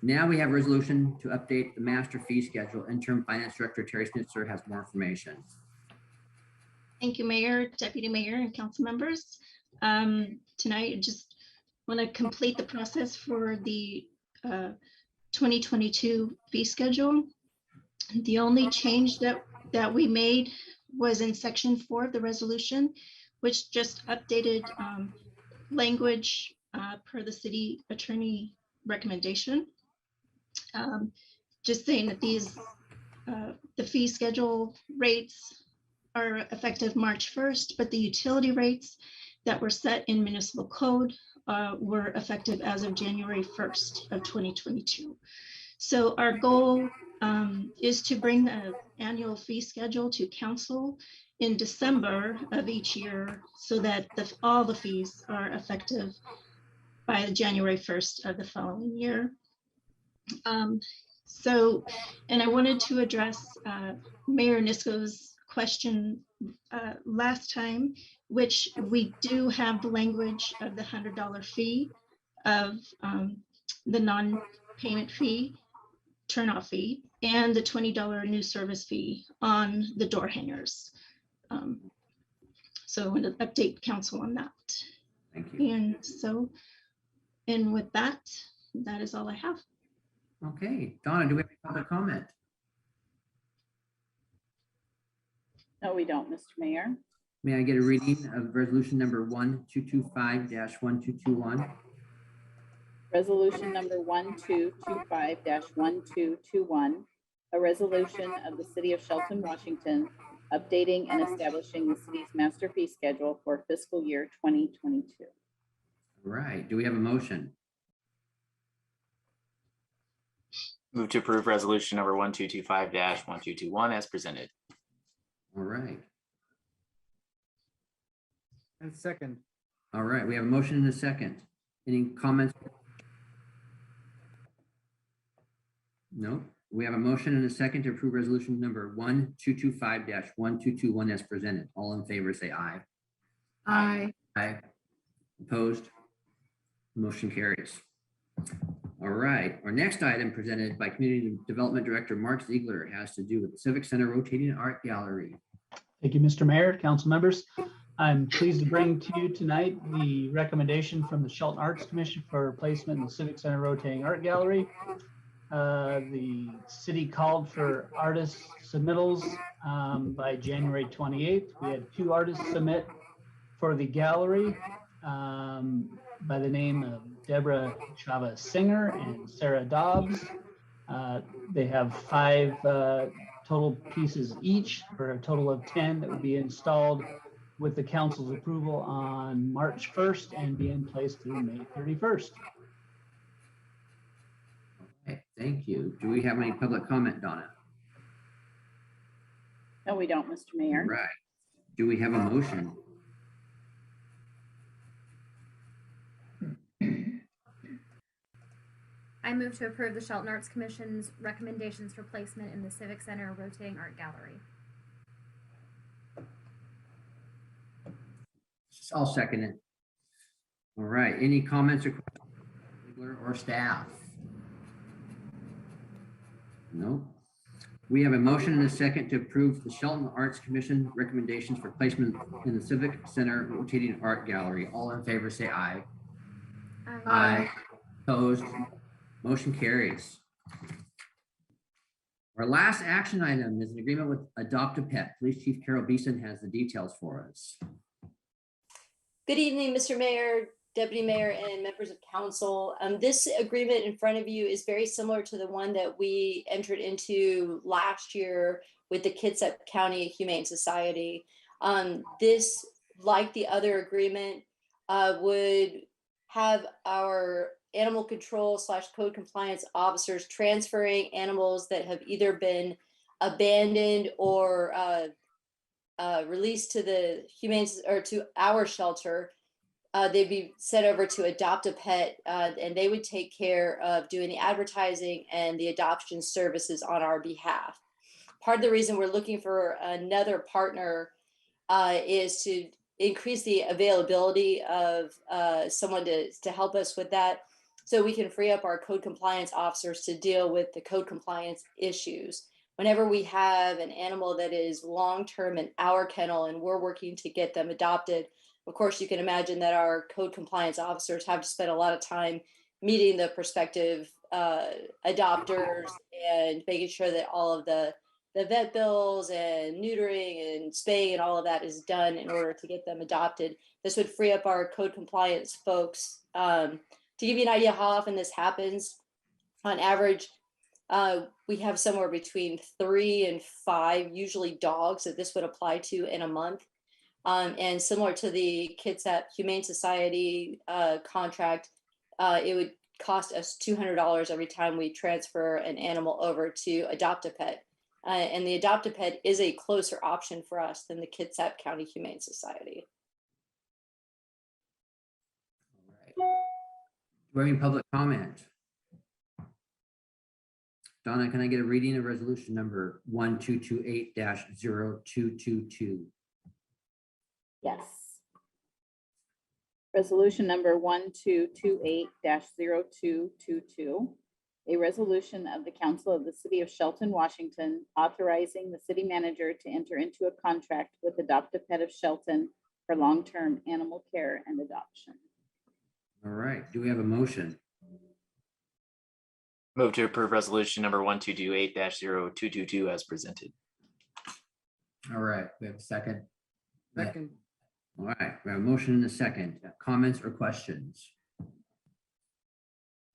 Now we have a resolution to update the master fee schedule. Interim Finance Director Terry Snitzer has more information. Thank you, Mayor, Deputy Mayor, and council members. Tonight, I just want to complete the process for the 2022 fee schedule. The only change that we made was in section 4 of the resolution, which just updated language per the city attorney recommendation. Just saying that these the fee schedule rates are effective March 1st, but the utility rates that were set in municipal code were effective as of January 1st of 2022. So our goal is to bring the annual fee schedule to council in December of each year so that all the fees are effective by January 1st of the following year. And I wanted to address Mayor Nisco's question last time, which we do have the language of the $100 fee of the non-payment fee, turnoff fee, and the $20 new service fee on the door hangers. So I want to update council on that. Thank you. And with that, that is all I have. Okay, Donna, do we have any public comment? No, we don't, Mr. Mayor. May I get a reading of resolution number 1225-1221? Resolution number 1225-1221, a resolution of the City of Shelton, Washington, updating and establishing the city's master fee schedule for fiscal year 2022. All right, do we have a motion? Move to approve resolution number 1225-1221 as presented. All right. And second. All right, we have a motion and a second. Any comments? No, we have a motion and a second to approve resolution number 1225-1221 as presented. All in favor, say aye. Aye. Aye. Opposed? Motion carries. All right, our next item presented by Community Development Director Mark Ziegler has to do with the Civic Center Rotating Art Gallery. Thank you, Mr. Mayor, council members. I'm pleased to bring to you tonight the recommendation from the Shelton Arts Commission for placement in the Civic Center Rotating Art Gallery. The city called for artist submittals by January 28th. We had 2 artists submit for the gallery by the name of Deborah Chava Singer and Sarah Dobbs. They have 5 total pieces each for a total of 10 that would be installed with the council's approval on March 1st and be in place through May 31st. Okay, thank you. Do we have any public comment, Donna? No, we don't, Mr. Mayor. All right. Do we have a motion? I move to approve the Shelton Arts Commission's recommendations for placement in the Civic Center Rotating Art Gallery. I'll second it. All right, any comments or questions or staff? No. We have a motion and a second to approve the Shelton Arts Commission recommendations for placement in the Civic Center Rotating Art Gallery. All in favor, say aye. Aye. Aye. Opposed? Motion carries. Our last action item is an agreement with Adopt a Pet. Police Chief Carol Beeson has the details for us. Good evening, Mr. Mayor, Deputy Mayor, and members of council. This agreement in front of you is very similar to the one that we entered into last year with the Kitsap County Humane Society. This, like the other agreement, would have our animal control / code compliance officers transferring animals that have either been abandoned or released to the humane or to our shelter. They'd be sent over to Adopt a Pet, and they would take care of doing the advertising and the adoption services on our behalf. Part of the reason we're looking for another partner is to increase the availability of someone to help us with that, so we can free up our code compliance officers to deal with the code compliance issues. Whenever we have an animal that is long-term in our kennel and we're working to get them adopted, of course, you can imagine that our code compliance officers have to spend a lot of time meeting the prospective adopters and making sure that all of the vet bills and neutering and spaying and all of that is done in order to get them adopted. This would free up our code compliance folks. To give you an idea how often this happens, on average, we have somewhere between 3 and 5, usually dogs, that this would apply to in a month. And similar to the Kitsap Humane Society contract, it would cost us $200 every time we transfer an animal over to Adopt a Pet. And the Adopt a Pet is a closer option for us than the Kitsap County Humane Society. we have any public comment? Donna, can I get a reading of resolution number 1228-0222? Yes. Resolution number 1228-0222. A resolution of the Council of the City of Shelton, Washington, authorizing the city manager to enter into a contract with Adoptive Pet of Shelton for long-term animal care and adoption. All right, do we have a motion? Move to approve resolution number 1228-0222 as presented. All right, we have a second. Second. All right, we have a motion and a second. Comments or questions?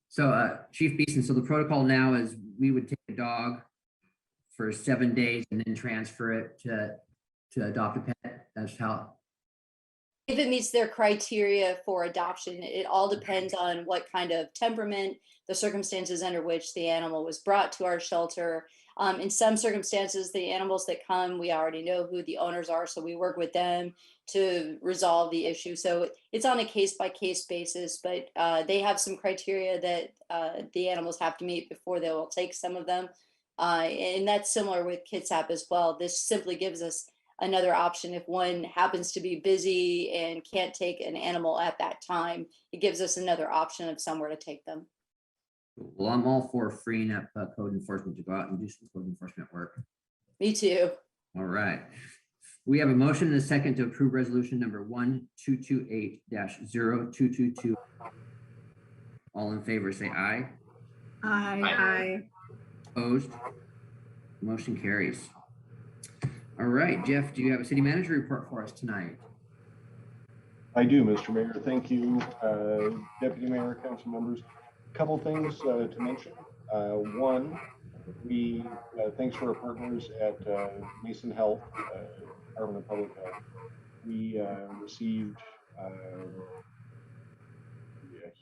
So Chief Beeson, so the protocol now is we would take a dog for 7 days and then transfer it to adopt a pet. That's how. If it meets their criteria for adoption, it all depends on what kind of temperament, the circumstances under which the animal was brought to our shelter. In some circumstances, the animals that come, we already know who the owners are, so we work with them to resolve the issue. So it's on a case-by-case basis, but they have some criteria that the animals have to meet before they will take some of them. And that's similar with Kitsap as well. This simply gives us another option if one happens to be busy and can't take an animal at that time. It gives us another option of somewhere to take them. Well, I'm all for freeing up code enforcement to go out and do some code enforcement work. Me too. All right. We have a motion and a second to approve resolution number 1228-0222. All in favor, say aye. Aye. Opposed? Motion carries. All right, Jeff, do you have a city manager report for us tonight? I do, Mr. Mayor. Thank you, Deputy Mayor, council members. A couple things to mention. One, thanks to our partners at Mason Health, Department of Public Health, we received a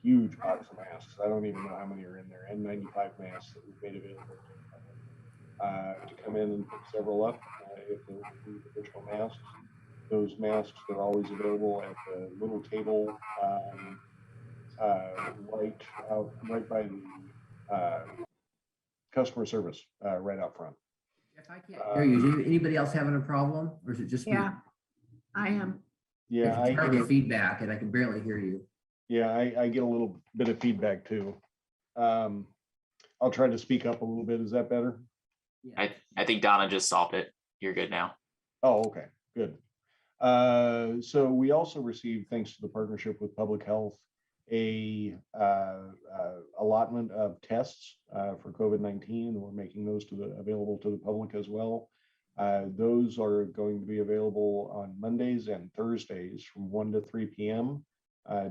huge box of masks. I don't even know how many are in there, N95 masks that we've made available to come in and pick several up if there need additional masks. Those masks are always available at the little table right by the customer service right out front. Jeff, I can't hear you. Is anybody else having a problem, or is it just me? Yeah, I am. Yeah, I heard the feedback and I can barely hear you. Yeah, I get a little bit of feedback too. I'll try to speak up a little bit. Is that better? I think Donna just solved it. You're good now. Oh, okay, good. So we also received, thanks to the partnership with Public Health, a allotment of tests for COVID-19, and we're making those available to the public as well. Those are going to be available on Mondays and Thursdays from 1 to 3 p.m.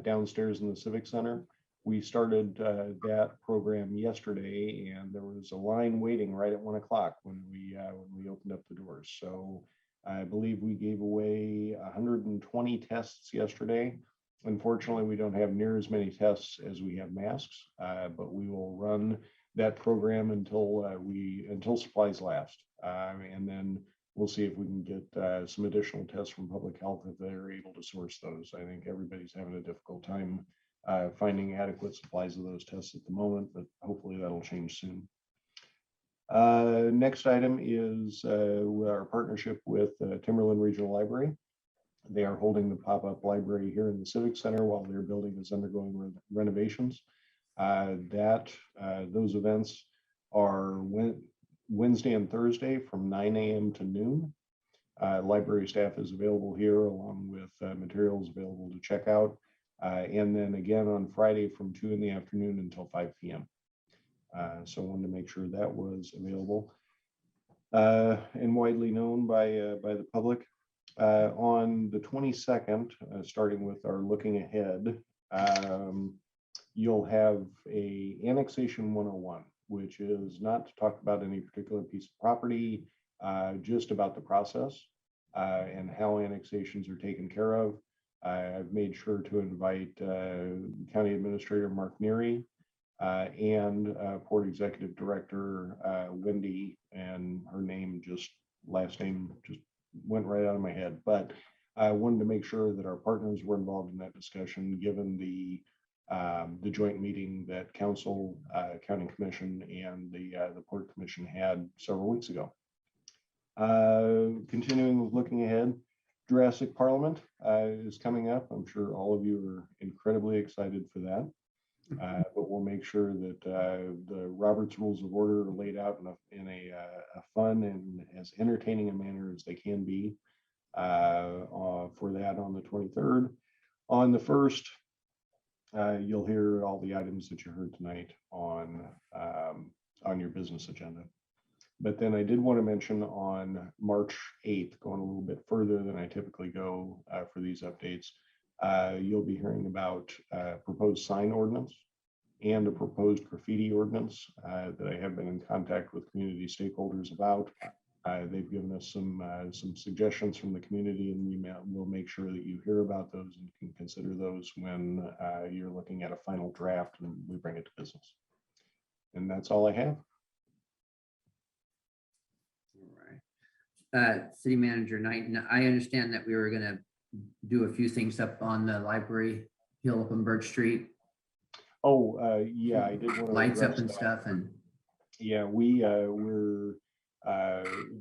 Downstairs in the Civic Center. We started that program yesterday, and there was a line waiting right at 1 o'clock when we opened up the doors. So I believe we gave away 120 tests yesterday. Unfortunately, we don't have near as many tests as we have masks, but we will run that program until supplies last, and then we'll see if we can get some additional tests from Public Health if they're able to source those. I think everybody's having a difficult time finding adequate supplies of those tests at the moment, but hopefully that'll change soon. Next item is our partnership with Timberland Regional Library. They are holding the pop-up library here in the Civic Center while their building is undergoing renovations. Those events are Wednesday and Thursday from 9 a.m. to noon. Library staff is available here along with materials available to check out. And then again on Friday from 2 in the afternoon until 5 p.m. So I wanted to make sure that was available and widely known by the public. On the 22nd, starting with our looking ahead, you'll have a annexation 101, which is not to talk about any particular piece of property, just about the process and how annexations are taken care of. I've made sure to invite County Administrator Mark Neary and Port Executive Director Wendy, and her last name just went right out of my head, but I wanted to make sure that our partners were involved in that discussion, given the the joint meeting that council, county commission, and the port commission had several weeks ago. Continuing with looking ahead, Jurassic Parliament is coming up. I'm sure all of you are incredibly excited for that. But we'll make sure that the Robert's Rules of Order are laid out in a fun and as entertaining a manner as they can be for that on the 23rd. On the 1st, you'll hear all the items that you heard tonight on your business agenda. But then I did want to mention on March 8th, going a little bit further than I typically go for these updates, you'll be hearing about proposed sign ordinance and a proposed graffiti ordinance that I have been in contact with community stakeholders about. They've given us some suggestions from the community, and we'll make sure that you hear about those and can consider those when you're looking at a final draft and we bring it to business. And that's all I have. All right. City Manager Knight, I understand that we were going to do a few things up on the library hill up on Birch Street. Oh, yeah, I did want to lights up and that. stuff. And yeah, we're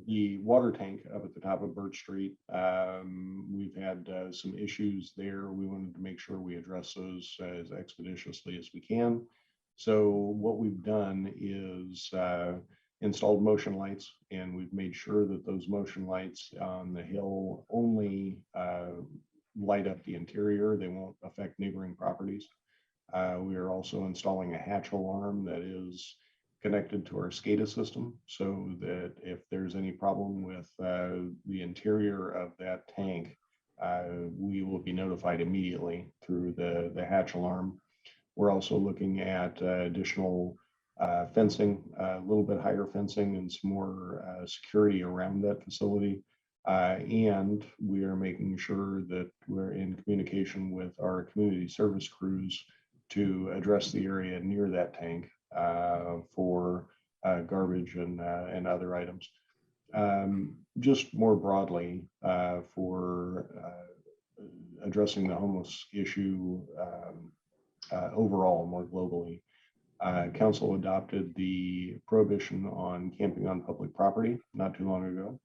the water tank up at the top of Birch Street. We've had some issues there. We wanted to make sure we address those as expeditiously as we can. So what we've done is installed motion lights, and we've made sure that those motion lights on the hill only light up the interior. They won't affect neighboring properties. We are also installing a hatch alarm that is connected to our SCADA system, so that if there's any problem with the interior of that tank, we will be notified immediately through the hatch alarm. We're also looking at additional fencing, a little bit higher fencing and some more security around that facility. And we are making sure that we're in communication with our community service crews to address the area near that tank for garbage and other items. Just more broadly, for addressing the homeless issue overall, more globally, Council adopted the prohibition on camping on public property not too long ago.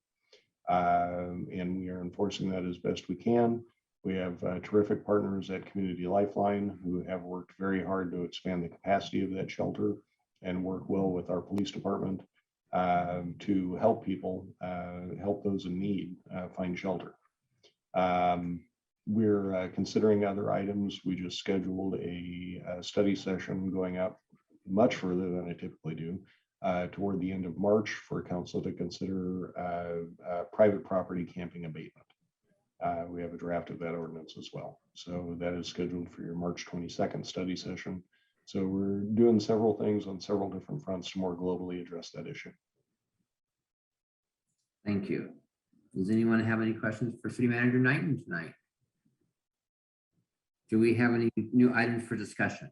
And we are enforcing that as best we can. We have terrific partners at Community Lifeline who have worked very hard to expand the capacity of that shelter and work well with our police department to help people, help those in need find shelter. We're considering other items. We just scheduled a study session going up much further than I typically do toward the end of March for council to consider private property camping abatement. We have a draft of that ordinance as well. So that is scheduled for your March 22nd study session. So we're doing several things on several different fronts to more globally address that issue. thank you. Does anyone have any questions for City Manager Knighton tonight? Do we have any new items for discussion?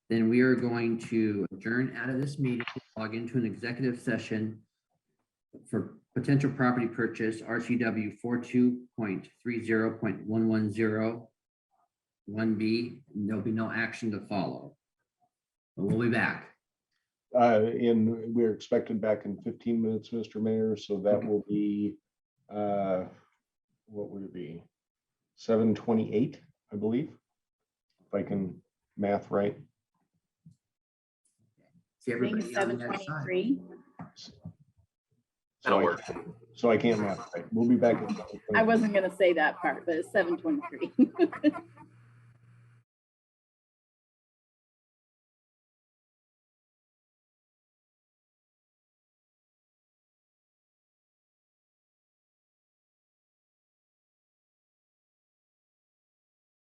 Then we are going to adjourn out of this meeting, log into an executive session for potential property purchase, RCW 42.30.110(1B). There'll be no action to follow. But we'll be back. And we're expected back in 15 minutes, Mr. Mayor. So that will be, what would it be? 7:28, I believe, if I can math right. See I think everybody on that side. 7:23. So I can't math right. We'll be back. I wasn't going to say that part, but it's 7:23.